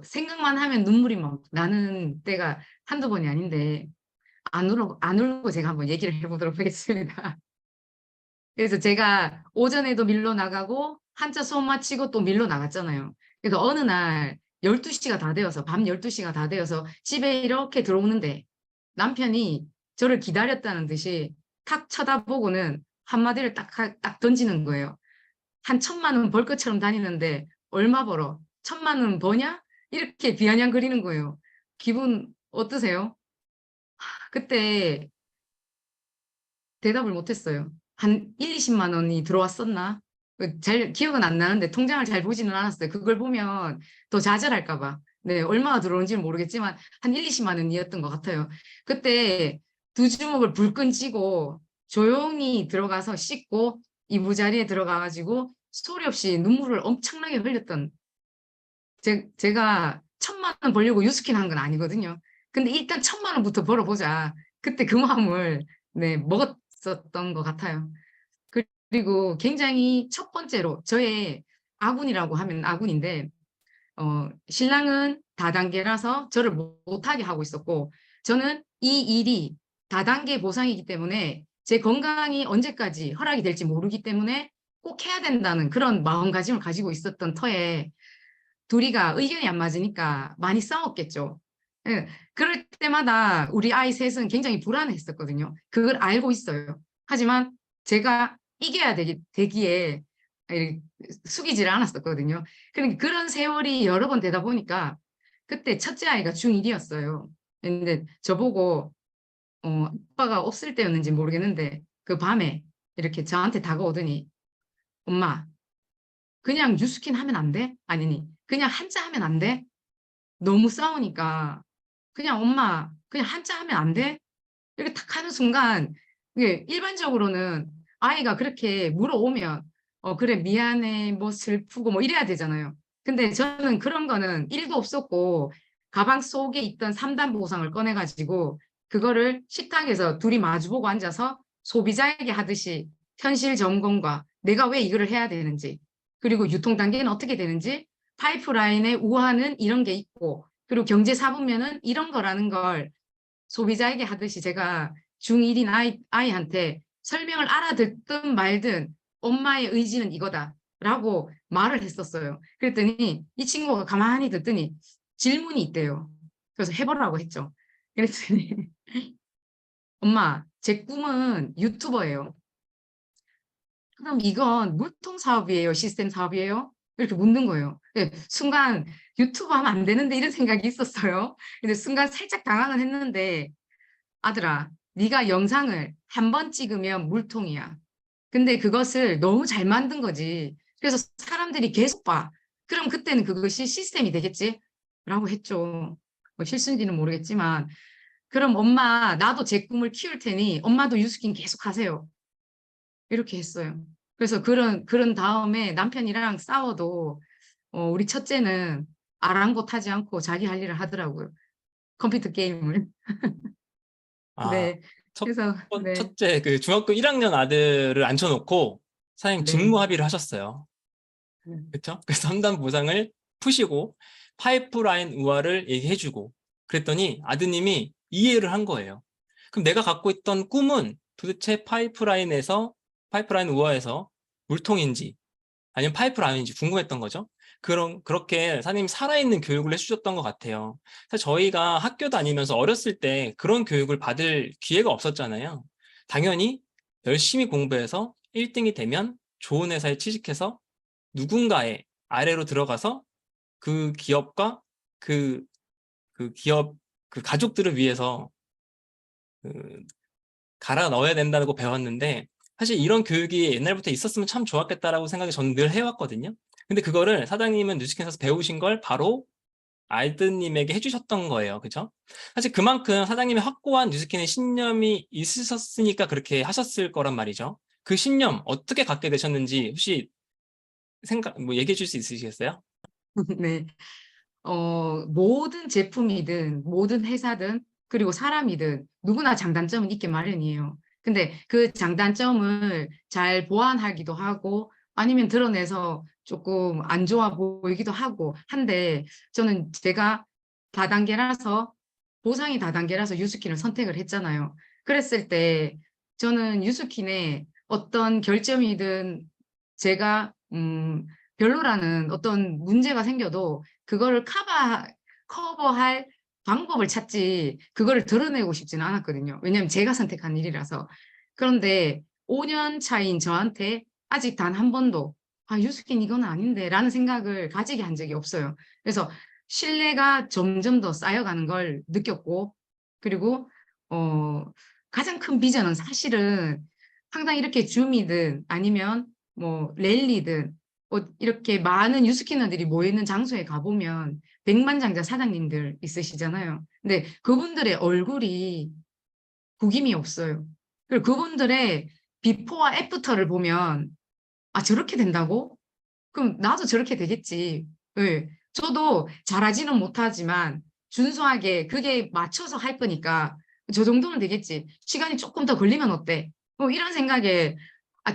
생각만 하면 눈물이 막 나는 때가 한두 번이 아닌데, 안 울고 제가 한번 얘기를 해보도록 하겠습니다. 그래서 제가 오전에도 밀러 나가고, 한자 수업 마치고 또 밀러 나갔잖아요. 그래서 어느 날 12시가 다 되어서, 밤 12시가 다 되어서 집에 이렇게 들어오는데, 남편이 저를 기다렸다는 듯이 탁 쳐다보고는 한마디를 딱 던지는 거예요. 한 1,000만 원 벌 것처럼 다니는데 얼마 벌어? 1,000만 원 버냐? 이렇게 비아냥거리는 거예요. 기분 어떠세요? 그때 대답을 못했어요. 한 1, 20만 원이 들어왔었나? 잘 기억은 안 나는데 통장을 잘 보지는 않았어요. 그걸 보면 더 좌절할까 봐. 네, 얼마가 들어온지는 모르겠지만 한 1, 20만 원이었던 것 같아요. 그때 두 주먹을 불끈 쥐고 조용히 들어가서 씻고 이부자리에 들어가가지고 소리 없이 눈물을 엄청나게 흘렸던, 제가 1,000만 원 벌려고 유스킨 한 건 아니거든요. 근데 일단 1,000만 원부터 벌어보자. 그때 그 마음을 네, 먹었었던 것 같아요. 그리고 굉장히 첫 번째로 저의 아군이라고 하면 아군인데, 신랑은 다단계라서 저를 못하게 하고 있었고, 저는 이 일이 다단계 보상이기 때문에 제 건강이 언제까지 허락이 될지 모르기 때문에 꼭 해야 된다는 그런 마음가짐을 가지고 있었던 터에 둘이가 의견이 안 맞으니까 많이 싸웠겠죠. 예, 그럴 때마다 우리 아이 셋은 굉장히 불안했었거든요. 그걸 알고 있어요. 하지만 제가 이겨야 되기에 숙이지를 않았었거든요. 그러니까 그런 세월이 여러 번 되다 보니까 그때 첫째 아이가 중1이었어요. 근데 저보고 아빠가 없을 때였는지 모르겠는데 그 밤에 이렇게 저한테 다가오더니 엄마 그냥 뉴스킨 하면 안 돼? 아니니 그냥 한자 하면 안 돼? 너무 싸우니까 그냥 엄마 그냥 한자 하면 안 돼? 이렇게 탁 하는 순간 이게 일반적으로는 아이가 그렇게 물어오면 그래 미안해 뭐 슬프고 뭐 이래야 되잖아요. 근데 저는 그런 거는 1도 없었고 가방 속에 있던 3단 보상을 꺼내가지고 그거를 식탁에서 둘이 마주보고 앉아서 소비자에게 하듯이 현실 점검과 내가 왜 이거를 해야 되는지, 그리고 유통 단계는 어떻게 되는지, 파이프라인의 우화는 이런 게 있고, 그리고 경제 사분면은 이런 거라는 걸 소비자에게 하듯이 제가 중1인 아이한테 설명을 알아듣든 말든 엄마의 의지는 이거다라고 말을 했었어요. 그랬더니 이 친구가 가만히 듣더니 질문이 있대요. 그래서 해보라고 했죠. 그랬더니 엄마, 제 꿈은 유튜버예요. 그럼 이건 물통 사업이에요? 시스템 사업이에요? 이렇게 묻는 거예요. 네, 순간 유튜브 하면 안 되는데 이런 생각이 있었어요. 근데 순간 살짝 당황은 했는데 아들아, 네가 영상을 한 번 찍으면 물통이야. 근데 그것을 너무 잘 만든 거지. 그래서 사람들이 계속 봐. 그럼 그때는 그것이 시스템이 되겠지? 라고 했죠. 뭐 실수인지는 모르겠지만 그럼 엄마 나도 제 꿈을 키울 테니 엄마도 유스킨 계속 하세요. 이렇게 했어요. 그래서 그런 다음에 남편이랑 싸워도 우리 첫째는 아랑곳하지 않고 자기 할 일을 하더라고요. 컴퓨터 게임을. 아, 네. 그래서 네. 첫째 그 중학교 1학년 아들을 앉혀놓고 사장님 네. 직무 합의를 하셨어요. 그렇죠? 그래서 3단 보상을 푸시고 파이프라인 우화를 얘기해주고 그랬더니 아드님이 이해를 한 거예요. 그럼 내가 갖고 있던 꿈은 도대체 파이프라인 우화에서 물통인지 아니면 파이프라인인지 궁금했던 거죠. 그렇게 사장님이 살아있는 교육을 해주셨던 것 같아요. 사실 저희가 학교 다니면서 어렸을 때 그런 교육을 받을 기회가 없었잖아요. 당연히 열심히 공부해서 1등이 되면 좋은 회사에 취직해서 누군가의 아래로 들어가서 그 기업과 그 기업 그 가족들을 위해서 그 갈아 넣어야 된다고 배웠는데, 사실 이런 교육이 옛날부터 있었으면 참 좋았겠다라고 생각이 저는 늘 해왔거든요. 근데 그거를 사장님은 뉴스킨에서 배우신 걸 바로 알드님에게 해주셨던 거예요. 그죠? 사실 그만큼 사장님이 확고한 뉴스킨의 신념이 있으셨으니까 그렇게 하셨을 거란 말이죠. 그 신념 어떻게 갖게 되셨는지 혹시 얘기해 줄 수 있으시겠어요? 네. 모든 제품이든 모든 회사든 그리고 사람이든 누구나 장단점은 있게 마련이에요. 근데 그 장단점을 잘 보완하기도 하고 아니면 드러내서 조금 안 좋아 보이기도 하고 한데, 저는 제가 다단계라서 보상이 다단계라서 유스킨을 선택을 했잖아요. 그랬을 때 저는 유스킨의 어떤 결점이든 제가 별로라는 어떤 문제가 생겨도 그거를 커버할 방법을 찾지 그거를 드러내고 싶지는 않았거든요. 왜냐하면 제가 선택한 일이라서. 그런데 5년 차인 저한테 아직 단 한 번도 유스킨 이건 아닌데 라는 생각을 가지게 한 적이 없어요. 그래서 신뢰가 점점 더 쌓여가는 걸 느꼈고, 그리고 가장 큰 비전은 사실은 항상 이렇게 줌이든 아니면 뭐 랠리든 이렇게 많은 유스키너들이 모이는 장소에 가보면 백만장자 사장님들 있으시잖아요. 근데 그분들의 얼굴이 구김이 없어요. 그리고 그분들의 비포와 애프터를 보면 저렇게 된다고? 그럼 나도 저렇게 되겠지. 네. 저도 잘하지는 못하지만 준수하게 그게 맞춰서 할 거니까 저 정도는 되겠지. 시간이 조금 더 걸리면 어때? 이런 생각에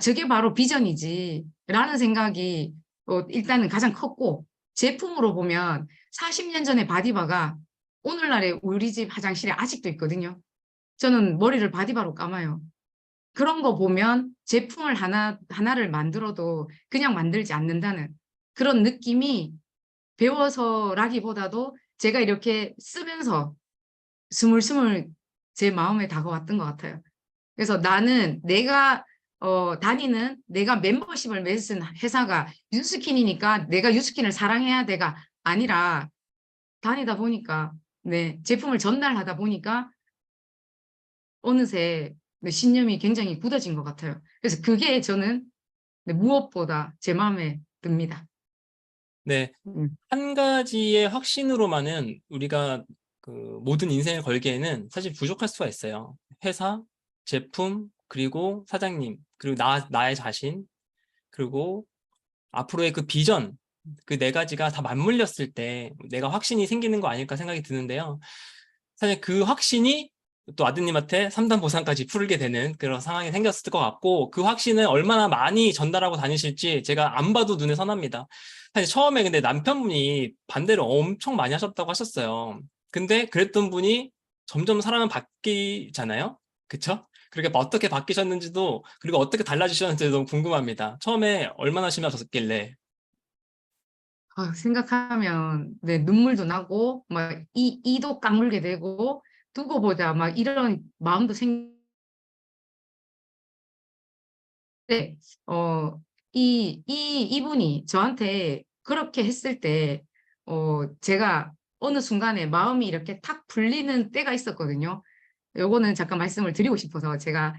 저게 바로 비전이지 라는 생각이 일단은 가장 컸고, 제품으로 보면 40년 전에 바디바가 오늘날의 우리 집 화장실에 아직도 있거든요. 저는 머리를 바디바로 감아요. 그런 거 보면 제품을 하나를 만들어도 그냥 만들지 않는다는 그런 느낌이 배워서라기보다도 제가 이렇게 쓰면서 스물스물 제 마음에 다가왔던 것 같아요. 그래서 나는 내가 다니는 내가 멤버십을 맺은 회사가 유스킨이니까 내가 유스킨을 사랑해야 돼가 아니라 다니다 보니까, 네, 제품을 전달하다 보니까 어느새 신념이 굉장히 굳어진 것 같아요. 그래서 그게 저는 무엇보다 제 마음에 듭니다. 네. 음. 한 가지의 확신으로만은 우리가 그 모든 인생을 걸기에는 사실 부족할 수가 있어요. 회사, 제품, 그리고 사장님, 그리고 나의 자신, 그리고 앞으로의 그 비전, 그 네 가지가 다 맞물렸을 때 내가 확신이 생기는 거 아닐까 생각이 드는데요. 사실 그 확신이 또 아드님한테 3단 보상까지 풀게 되는 그런 상황이 생겼을 것 같고, 그 확신을 얼마나 많이 전달하고 다니실지 제가 안 봐도 눈에 선합니다. 사실 처음에 근데 남편분이 반대를 엄청 많이 하셨다고 하셨어요. 근데 그랬던 분이 점점 사람은 바뀌잖아요. 그쵸? 그렇게 어떻게 바뀌셨는지도, 그리고 어떻게 달라지셨는지도 너무 궁금합니다. 처음에 얼마나 심하셨길래. 생각하면 네, 눈물도 나고 막 이도 깡물게 되고 두고 보자 막 이런 마음도 생기는데, 이분이 저한테 그렇게 했을 때 제가 어느 순간에 마음이 이렇게 탁 풀리는 때가 있었거든요. 요거는 잠깐 말씀을 드리고 싶어서 제가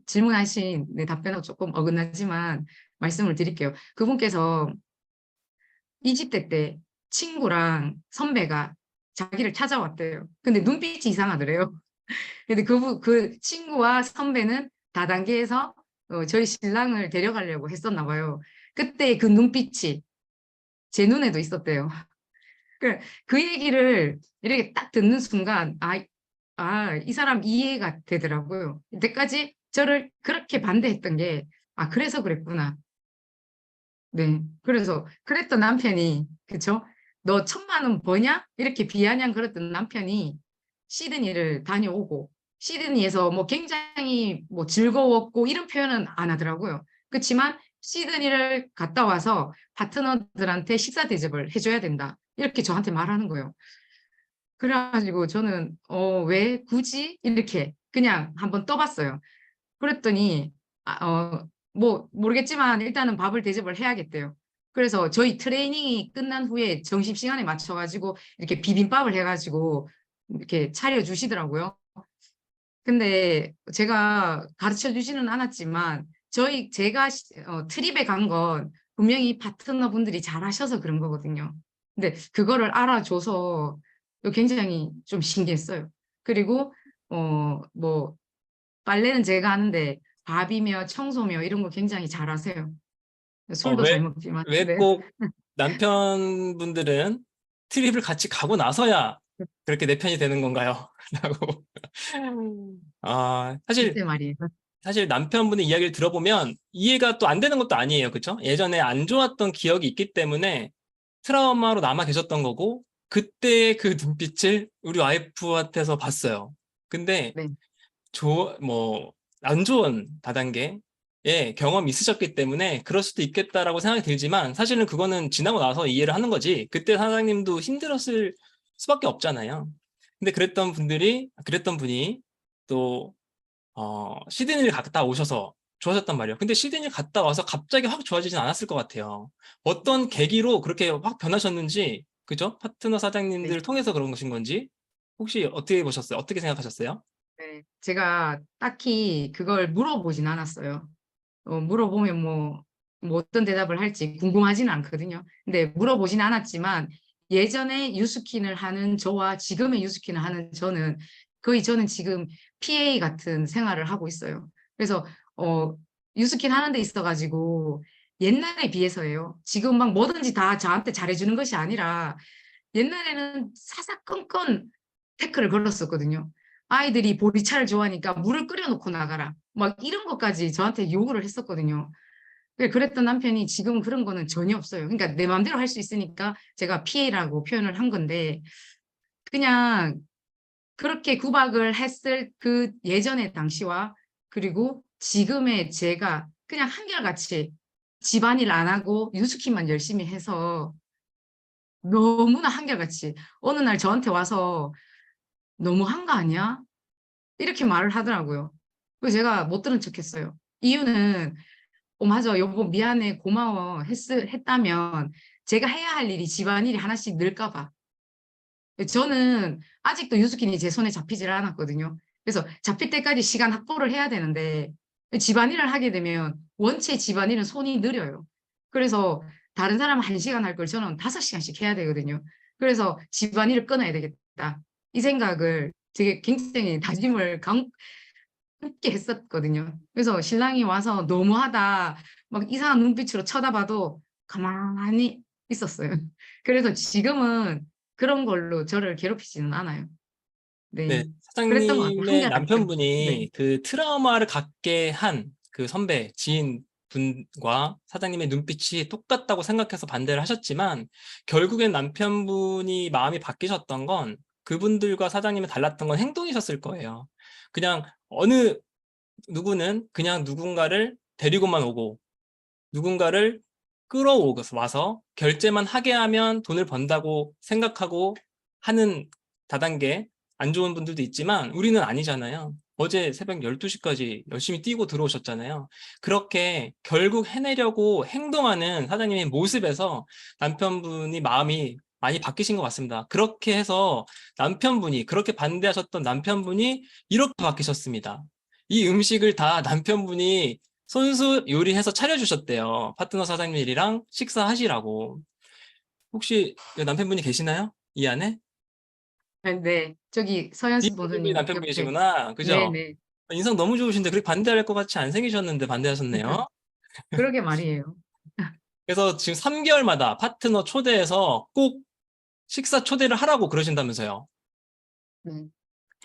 질문하신 답변하고 조금 어긋나지만 말씀을 드릴게요. 그분께서 20대 때 친구랑 선배가 자기를 찾아왔대요. 근데 눈빛이 이상하더래요. 근데 그 친구와 선배는 다단계에서 저희 신랑을 데려가려고 했었나 봐요. 그때 그 눈빛이 제 눈에도 있었대요. 그 얘기를 이렇게 딱 듣는 순간 이 사람 이해가 되더라고요. 이때까지 저를 그렇게 반대했던 게 그래서 그랬구나. 네. 그래서 그랬던 남편이, 그쵸? 너 1,000만 원 버냐? 이렇게 비아냥 그랬던 남편이 시드니를 다녀오고 시드니에서 뭐 굉장히 뭐 즐거웠고 이런 표현은 안 하더라고요. 그렇지만 시드니를 갔다 와서 파트너들한테 식사 대접을 해줘야 된다. 이렇게 저한테 말하는 거예요. 그래가지고 저는 왜 굳이 이렇게 그냥 한번 떠봤어요. 그랬더니 뭐 모르겠지만 일단은 밥을 대접을 해야겠대요. 그래서 저희 트레이닝이 끝난 후에 점심시간에 맞춰가지고 이렇게 비빔밥을 해가지고 이렇게 차려주시더라고요. 근데 제가 가르쳐 주지는 않았지만 제가 트립에 간 건 분명히 파트너 분들이 잘하셔서 그런 거거든요. 근데 그거를 알아줘서 굉장히 좀 신기했어요. 그리고 뭐 빨래는 제가 하는데 밥이며 청소며 이런 거 굉장히 잘하세요. 술도 잘 먹지만. 왜 네. 꼭 남편분들은 트립을 같이 가고 나서야 그렇게 내 편이 되는 건가요? 라고. 글쎄 말이에요. 사실 남편분의 이야기를 들어보면 이해가 또 안 되는 것도 아니에요. 그쵸? 예전에 안 좋았던 기억이 있기 때문에 트라우마로 남아 계셨던 거고, 그때 그 눈빛을 우리 와이프한테서 봤어요. 근데, 네. 안 좋은 다단계의 경험이 있으셨기 때문에 그럴 수도 있겠다라고 생각이 들지만, 사실은 그거는 지나고 나서 이해를 하는 거지, 그때 사장님도 힘들었을 수밖에 없잖아요. 근데 그랬던 분이 또, 시드니를 갔다 오셔서 좋아졌단 말이에요. 근데 시드니 갔다 와서 갑자기 확 좋아지진 않았을 것 같아요. 어떤 계기로 그렇게 확 변하셨는지, 그죠? 파트너 네. 사장님들을 통해서 그런 것인 건지, 혹시 어떻게 보셨어요? 어떻게 생각하셨어요? 네. 제가 딱히 그걸 물어보진 않았어요. 물어보면 뭐 어떤 대답을 할지 궁금하지는 않거든요. 근데 물어보진 않았지만 예전에 유스킨을 하는 저와 지금의 유스킨을 하는 저는 지금 PA 같은 생활을 하고 있어요. 그래서 유스킨 하는 데 있어가지고 옛날에 비해서예요. 지금 막 뭐든지 다 저한테 잘해주는 것이 아니라 옛날에는 사사건건 태클을 걸었었거든요. 아이들이 보리차를 좋아하니까 물을 끓여놓고 나가라. 막 이런 것까지 저한테 요구를 했었거든요. 그랬던 남편이 지금은 그런 거는 전혀 없어요. 그러니까 내 마음대로 할 수 있으니까 제가 PA라고 표현을 한 건데, 그냥 그렇게 구박을 했을 그 예전의 당시와 그리고 지금의 제가 그냥 한결같이 집안일 안 하고 유스키만 열심히 해서 너무나 한결같이 어느 날 저한테 와서 너무한 거 아니야? 이렇게 말을 하더라고요. 그래서 제가 못 들은 척했어요. 이유는 맞아 여보 미안해 고마워 했다면 제가 해야 할 일이 집안일이 하나씩 늘까 봐. 저는 아직도 유스킨이 제 손에 잡히질 않았거든요. 그래서 잡힐 때까지 시간 확보를 해야 되는데 집안일을 하게 되면 원체 집안일은 손이 느려요. 그래서 다른 사람은 1시간 할 걸 저는 5시간씩 해야 되거든요. 그래서 집안일을 끊어야 되겠다. 이 생각을 되게 굉장히 다짐을 함께 했었거든요. 그래서 신랑이 와서 너무하다 막 이상한 눈빛으로 쳐다봐도 가만히 있었어요. 그래서 지금은 그런 걸로 저를 괴롭히지는 않아요. 네, 네. 그랬던 것 같아요. 사장님의 한결같죠. 네. 남편분이 그 트라우마를 갖게 한 그 선배, 지인 분과 사장님의 눈빛이 똑같다고 생각해서 반대를 하셨지만, 결국엔 남편분이 마음이 바뀌셨던 건 그분들과 사장님이 달랐던 건 행동이셨을 거예요. 그냥 누구는 그냥 누군가를 데리고만 오고, 누군가를 끌어와서 결제만 하게 하면 돈을 번다고 생각하고 하는 다단계 안 좋은 분들도 있지만, 우리는 아니잖아요. 어제 새벽 12시까지 열심히 뛰고 들어오셨잖아요. 그렇게 결국 해내려고 행동하는 사장님의 모습에서 남편분이 마음이 많이 바뀌신 것 같습니다. 그렇게 해서 그렇게 반대하셨던 남편분이 이렇게 바뀌셨습니다. 이 음식을 다 남편분이 손수 요리해서 차려주셨대요. 파트너 사장님이랑 식사하시라고. 혹시 남편분이 계시나요? 이 안에? 네. 저기 서현수 이분이 보도님 옆에. 남편분이시구나. 그죠? 네네. 인상 너무 좋으신데 그렇게 반대할 것 같이 안 생기셨는데 반대하셨네요. 그러게 말이에요. 그래서 지금 3개월마다 파트너 초대해서 꼭 식사 초대를 하라고 그러신다면서요. 네.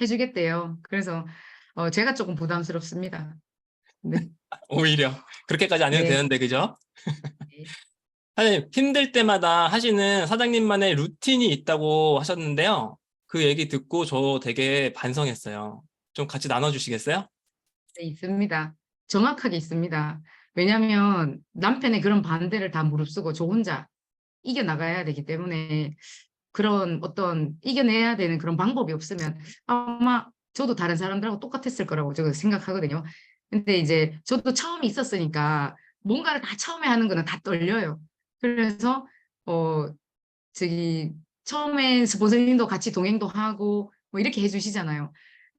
해주겠대요. 그래서 제가 조금 부담스럽습니다. 네. 오히려 그렇게까지 안 해도 네. 되는데, 그죠? 네. 사장님, 힘들 때마다 하시는 사장님만의 루틴이 있다고 하셨는데요. 그 얘기 듣고 저 되게 반성했어요. 좀 같이 나눠주시겠어요? 네, 있습니다. 정확하게 있습니다. 왜냐하면 남편의 그런 반대를 다 무릅쓰고 저 혼자 이겨나가야 되기 때문에 그런 어떤 이겨내야 되는 그런 방법이 없으면 아마 저도 다른 사람들하고 똑같았을 거라고 저도 생각하거든요. 근데 이제 저도 처음이 있었으니까 뭔가를 다 처음에 하는 거는 다 떨려요. 그래서 저기 처음엔 스폰서님도 같이 동행도 하고 뭐 이렇게 해주시잖아요.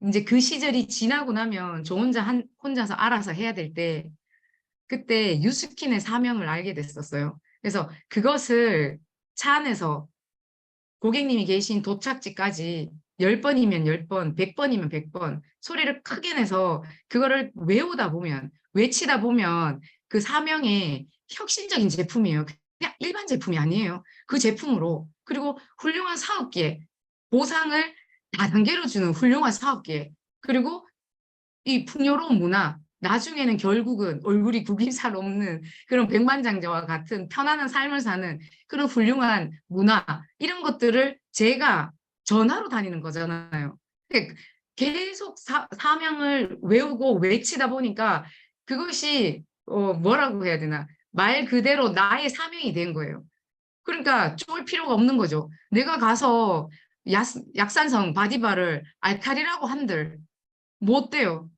이제 그 시절이 지나고 나면 저 혼자서 알아서 해야 될 때 그때 유스킨의 사명을 알게 됐었어요. 그래서 그것을 차 안에서 고객님이 계신 도착지까지 10번이면 10번, 100번이면 100번 소리를 크게 내서 그거를 외치다 보면 그 사명의 혁신적인 제품이에요. 그냥 일반 제품이 아니에요. 그 제품으로 그리고 훌륭한 사업기에 보상을 다단계로 주는 훌륭한 사업기에 그리고 이 풍요로운 문화 나중에는 결국은 얼굴이 구김살 없는 그런 백만장자와 같은 편안한 삶을 사는 그런 훌륭한 문화 이런 것들을 제가 전하러 다니는 거잖아요. 그러니까 계속 사명을 외우고 외치다 보니까 그것이 뭐라고 해야 되나 말 그대로 나의 사명이 된 거예요. 그러니까 쫄 필요가 없는 거죠. 내가 가서 약산성 바디바를 알칼리라고 한들 못 돼요.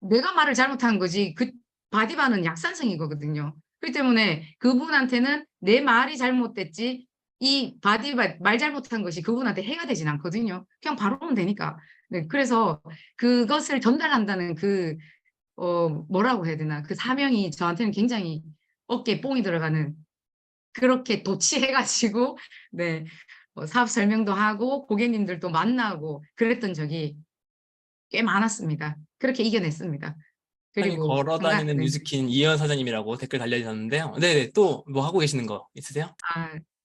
내가 말을 잘못한 거지 그 바디바는 약산성이거든요. 그렇기 때문에 그분한테는 내 말이 잘못됐지 이 바디바 말 잘못한 것이 그분한테 해가 되진 않거든요. 그냥 바로 오면 되니까. 네, 그래서 그것을 전달한다는 그 뭐라고 해야 되나 그 사명이 저한테는 굉장히 어깨에 뽕이 들어가는 그렇게 도취해가지고 네 사업 설명도 하고 고객님들도 만나고 그랬던 적이 꽤 많았습니다. 그렇게 이겨냈습니다. 사장님 그리고 걸어 다니는 네. 뉴스킨 이현 사장님이라고 댓글 달려주셨는데요. 네네, 또 뭐 하고 계시는 거 있으세요?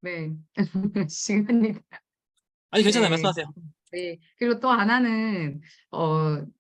네. 시간이 아니, 괜찮아요. 네. 말씀하세요. 네. 그리고 또 하나는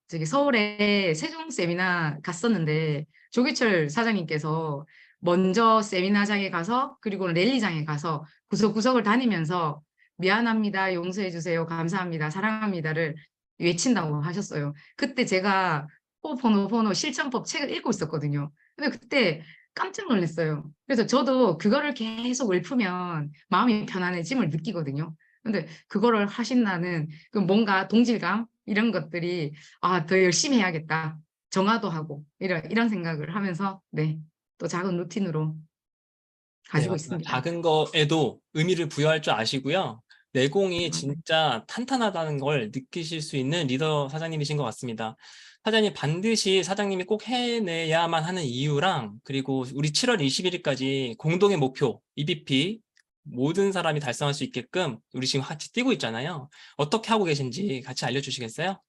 저기 서울에 세종 세미나 갔었는데 조기철 사장님께서 먼저 세미나장에 가서 그리고 랠리장에 가서 구석구석을 다니면서 미안합니다, 용서해 주세요, 감사합니다, 사랑합니다를 외친다고 하셨어요. 그때 제가 호포노포노 실천법 책을 읽고 있었거든요. 근데 그때 깜짝 놀랐어요. 그래서 저도 그거를 계속 읊으면 마음이 편안해짐을 느끼거든요. 근데 그거를 하신다는 그 뭔가 동질감 이런 것들이 더 열심히 해야겠다. 정화도 하고 이런 생각을 하면서 네. 또 작은 루틴으로 네, 가지고 맞습니다. 있습니다. 작은 거에도 의미를 부여할 줄 아시고요. 내공이 진짜 탄탄하다는 걸 느끼실 수 있는 리더 사장님이신 것 같습니다. 사장님, 반드시 사장님이 꼭 해내야만 하는 이유랑, 그리고 우리 7월 21일까지 공동의 목표, EBP, 모든 사람이 달성할 수 있게끔 우리 지금 같이 뛰고 있잖아요. 어떻게 하고 계신지 같이 알려주시겠어요?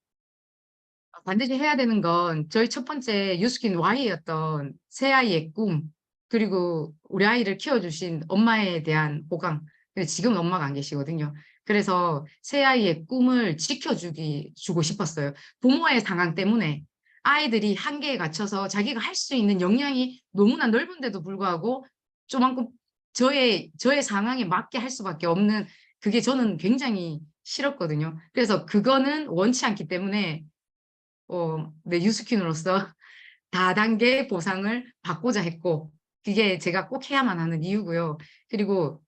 반드시 해야 되는 건 저희 첫 번째 유스킨 Y였던 새 아이의 꿈 그리고 우리 아이를 키워주신 엄마에 대한 보강. 근데 지금 엄마가 안 계시거든요. 그래서 새 아이의 꿈을 주고 싶었어요. 부모의 상황 때문에 아이들이 한계에 갇혀서 자기가 할 수 있는 역량이 너무나 넓은데도 불구하고 조만큼 저의 상황에 맞게 할 수밖에 없는 그게 저는 굉장히 싫었거든요. 그래서 그거는 원치 않기 때문에 내 유스킨으로서 다단계 보상을 받고자 했고, 그게 제가 꼭 해야만 하는 이유고요. 그리고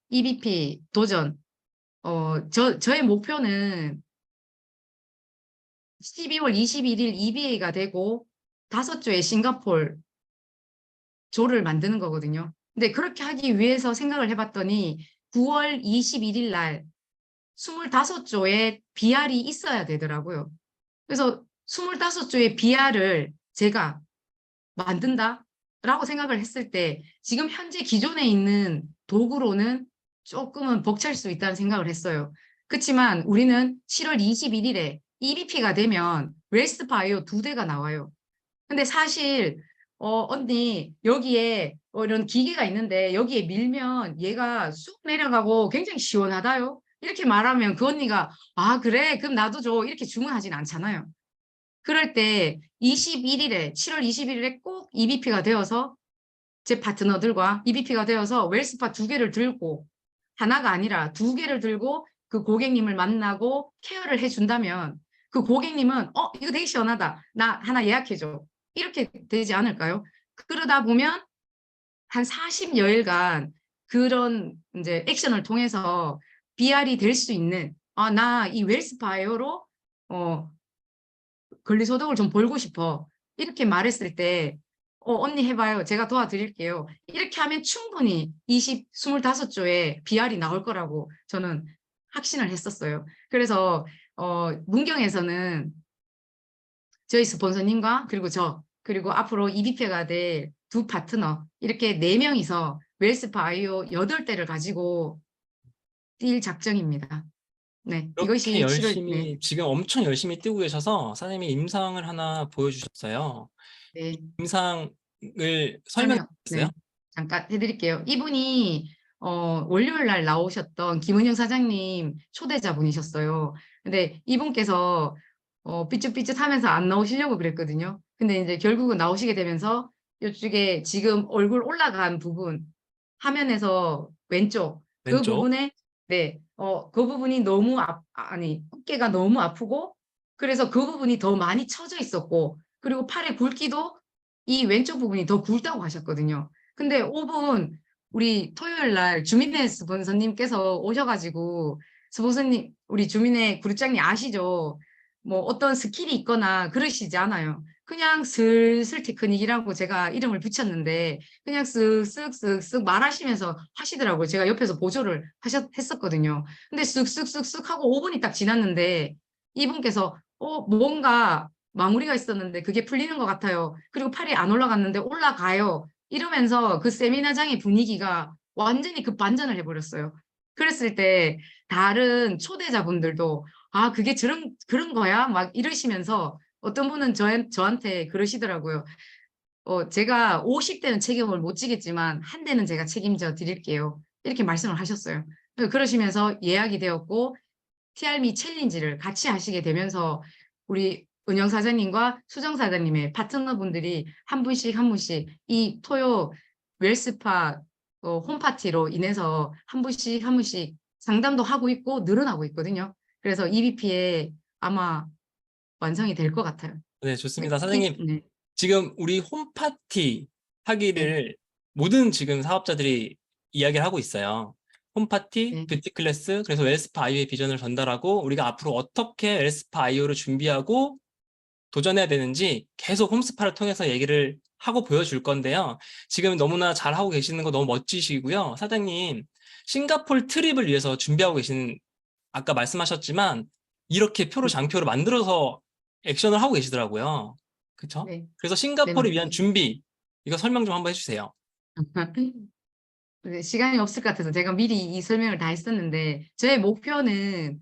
EBP 도전, 저의 목표는 12월 21일 EBA가 되고 5조의 싱가포르 조를 만드는 거거든요. 근데 그렇게 하기 위해서 생각을 해봤더니 9월 21일 날 25조의 BR이 있어야 되더라고요. 그래서 25조의 BR을 제가 만든다라고 생각을 했을 때 지금 현재 기존에 있는 도구로는 조금은 벅찰 수 있다는 생각을 했어요. 그렇지만 우리는 7월 21일에 EBP가 되면 웰스파이오 2대가 나와요. 근데 사실 언니 여기에 이런 기계가 있는데 여기에 밀면 얘가 쑥 내려가고 굉장히 시원하다요. 이렇게 말하면 그 언니가 그래 그럼 나도 줘 이렇게 주문하진 않잖아요. 그럴 때 7월 21일에 꼭 EBP가 되어서 제 파트너들과 EBP가 되어서 웰스파 2개를 들고 하나가 아니라 2개를 들고 그 고객님을 만나고 케어를 해준다면 그 고객님은 이거 되게 시원하다. 나 하나 예약해줘. 이렇게 되지 않을까요? 그러다 보면 한 40여일간 그런 이제 액션을 통해서 BR이 될 수 있는 나 이 웰스파이어로 권리소득을 좀 벌고 싶어. 이렇게 말했을 때, 언니 해봐요. 제가 도와드릴게요. 이렇게 하면 충분히 25조의 BR이 나올 거라고 저는 확신을 했었어요. 그래서, 문경에서는 저희 스폰서님과 그리고 그리고 앞으로 EBP가 될 두 파트너, 이렇게 4명이서 웰스파 아이오 8대를 가지고 뛸 작정입니다. 네, 이것이 이렇게 7월, 열심히, 지금 엄청 열심히 뛰고 계셔서 사장님이 임상을 하나 보여주셨어요. 네. 임상을 설명해 주세요. 네, 잠깐 해드릴게요. 이분이 월요일 날 나오셨던 김은영 사장님 초대자분이셨어요. 근데 이분께서 삐쭉삐쭉하면서 안 나오시려고 그랬거든요. 근데 이제 결국은 나오시게 되면서 이쪽에 지금 얼굴 올라간 부분 화면에서 왼쪽 그 왼쪽. 부분에 네, 그 부분이 너무 아니 어깨가 너무 아프고 그래서 그 부분이 더 많이 처져 있었고 그리고 팔의 굵기도 이 왼쪽 부분이 더 굵다고 하셨거든요. 근데 5분 우리 토요일 날 주민회 스폰서님께서 오셔가지고 스폰서님 우리 주민회 그룹장님 아시죠? 뭐 어떤 스킬이 있거나 그러시지 않아요. 그냥 슬슬 테크닉이라고 제가 이름을 붙였는데 그냥 쓱쓱쓱쓱 말하시면서 하시더라고요. 제가 옆에서 보조를 했었거든요. 근데 쓱쓱쓱쓱 하고 5분이 딱 지났는데 이분께서 뭔가 마무리가 있었는데 그게 풀리는 것 같아요. 그리고 팔이 안 올라갔는데 올라가요. 이러면서 그 세미나장의 분위기가 완전히 급반전을 해버렸어요. 그랬을 때 다른 초대자분들도 아 그게 그런 거야? 막 이러시면서 어떤 분은 저한테 그러시더라고요. 제가 50대는 책임을 못 지겠지만 한 대는 제가 책임져 드릴게요. 이렇게 말씀을 하셨어요. 그러시면서 예약이 되었고 TRME 챌린지를 같이 하시게 되면서 우리 은영 사장님과 수정 사장님의 파트너분들이 한 분씩 한 분씩 이 토요 웰스파 홈파티로 인해서 한 분씩 한 분씩 상담도 하고 있고 늘어나고 있거든요. 그래서 EBP에 아마 완성이 될 것 같아요. 네, 좋습니다. 사장님, 네. 지금 우리 홈파티 하기를 모든 지금 사업자들이 이야기를 하고 있어요. 홈파티, 네. 뷰티 클래스, 그래서 웰스파 아이오의 비전을 전달하고 우리가 앞으로 어떻게 웰스파 아이오를 준비하고 도전해야 되는지 계속 홈스파를 통해서 얘기를 하고 보여줄 건데요. 지금 너무나 잘하고 계시는 거 너무 멋지시고요. 사장님, 싱가포르 트립을 위해서 준비하고 계신, 아까 말씀하셨지만 이렇게 표로 장표를 만들어서 액션을 하고 계시더라고요. 그쵸? 네. 그래서 싱가포르를 네, 위한 준비, 이거 설명 좀 한번 해주세요. 네, 시간이 없을 것 같아서 제가 미리 이 설명을 다 했었는데 저의 목표는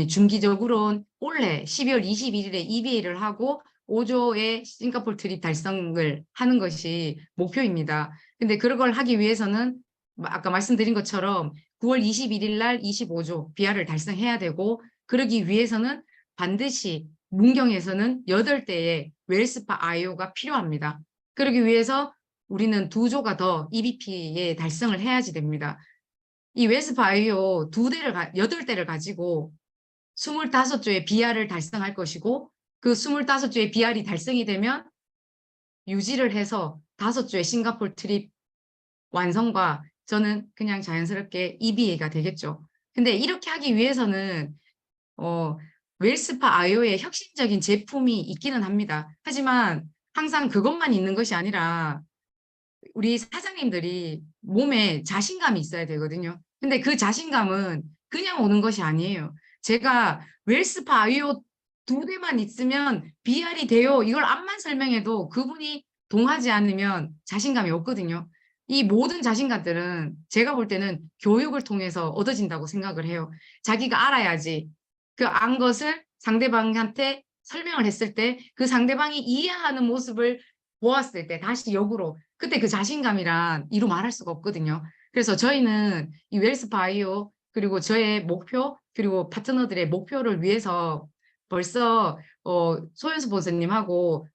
중기적으로는 올해 12월 21일에 EBA를 하고 5조의 싱가포르 트립 달성을 하는 것이 목표입니다. 근데 그런 걸 하기 위해서는 아까 말씀드린 것처럼 9월 21일 날 25조 BR을 달성해야 되고 그러기 위해서는 반드시 문경에서는 8대의 웰스파 IO가 필요합니다. 그러기 위해서 우리는 2조가 더 EBP에 달성을 해야지 됩니다. 이 웰스파 IO 8대를 가지고 25조의 BR을 달성할 것이고 그 25조의 BR이 달성이 되면 유지를 해서 5조의 싱가포르 트립 완성과 저는 그냥 자연스럽게 EBA가 되겠죠. 근데 이렇게 하기 위해서는 웰스파 IO의 혁신적인 제품이 있기는 합니다. 하지만 항상 그것만 있는 것이 아니라 우리 사장님들이 몸에 자신감이 있어야 되거든요. 근데 그 자신감은 그냥 오는 것이 아니에요. 제가 웰스파 아이오 2대만 있으면 BR이 돼요. 이걸 앞만 설명해도 그분이 동하지 않으면 자신감이 없거든요. 이 모든 자신감들은 제가 볼 때는 교육을 통해서 얻어진다고 생각을 해요. 자기가 알아야지 그 안 것을 상대방한테 설명을 했을 때 그 상대방이 이해하는 모습을 보았을 때 다시 역으로 그때 그 자신감이란 이루 말할 수가 없거든요. 그래서 저희는 이 웰스파 아이오 그리고 저의 목표 그리고 파트너들의 목표를 위해서 벌써 소연 스폰서님하고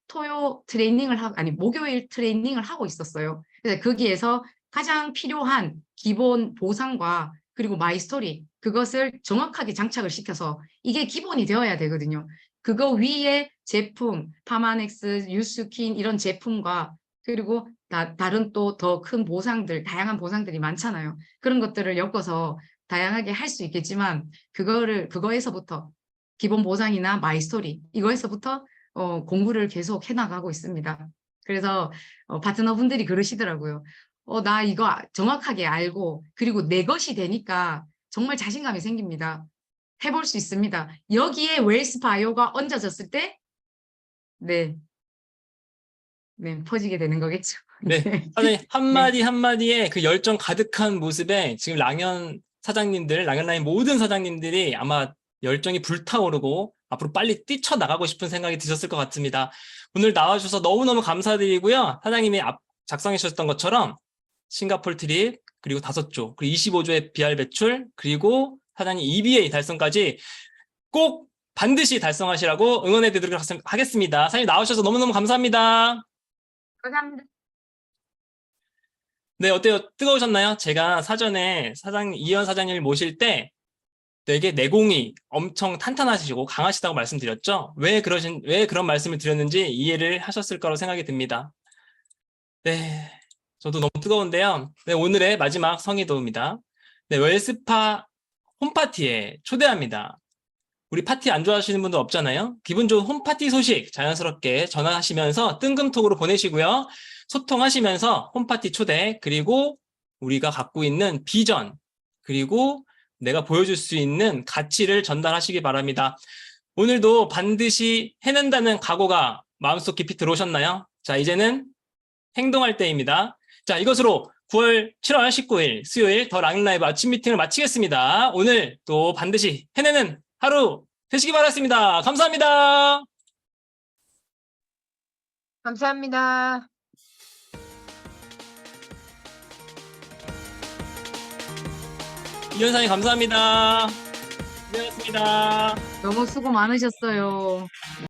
목요일 트레이닝을 하고 있었어요. 그래서 거기에서 가장 필요한 기본 보상과 그리고 마이스토리 그것을 정확하게 장착을 시켜서 이게 기본이 되어야 되거든요. 그거 위에 제품, 파마넥스, 유스킨 이런 제품과 그리고 다른 또 더 큰 보상들, 다양한 보상들이 많잖아요. 그런 것들을 엮어서 다양하게 할 수 있겠지만 그거에서부터 기본 보상이나 마이스토리 이거에서부터 공부를 계속 해나가고 있습니다. 그래서 파트너분들이 그러시더라고요. 나 이거 정확하게 알고 그리고 내 것이 되니까 정말 자신감이 생깁니다. 해볼 수 있습니다. 여기에 웰스 바이오가 얹어졌을 때 네, 네, 퍼지게 되는 거겠죠. 네, 네. 사장님 한마디 한마디에 그 열정 가득한 모습에 지금 랑연 사장님들, 랑연라인 모든 사장님들이 아마 열정이 불타오르고 앞으로 빨리 뛰쳐나가고 싶은 생각이 드셨을 것 같습니다. 오늘 나와주셔서 너무너무 감사드리고요. 사장님이 작성해 주셨던 것처럼 싱가포르 트립, 그리고 5조, 그리고 25조의 BR 배출, 그리고 사장님 EBA 달성까지 꼭 반드시 달성하시라고 응원해 드리도록 하겠습니다. 사장님 나와주셔서 너무너무 감사합니다. 감사합니다. 네, 어때요? 뜨거우셨나요? 제가 사전에 이현 사장님을 모실 때 되게 내공이 엄청 탄탄하시고 강하시다고 말씀드렸죠? 왜 그런 말씀을 드렸는지 이해를 하셨을 거라고 생각이 듭니다. 네, 저도 너무 뜨거운데요. 네, 오늘의 마지막 성의도입니다. 네, 웰스파 홈파티에 초대합니다. 우리 파티 안 좋아하시는 분들 없잖아요? 기분 좋은 홈파티 소식 자연스럽게 전화하시면서 뜬금톡으로 보내시고요. 소통하시면서 홈파티 초대, 그리고 우리가 갖고 있는 비전, 그리고 내가 보여줄 수 있는 가치를 전달하시기 바랍니다. 오늘도 반드시 해낸다는 각오가 마음속 깊이 들어오셨나요? 자, 이제는 행동할 때입니다. 자, 이것으로 7월 19일 수요일 더 랑라이브 아침 미팅을 마치겠습니다. 오늘 또 반드시 해내는 하루 되시기 바랍니다. 감사합니다. 감사합니다. 이현사님 감사합니다. 고생하셨습니다. 너무 수고 많으셨어요.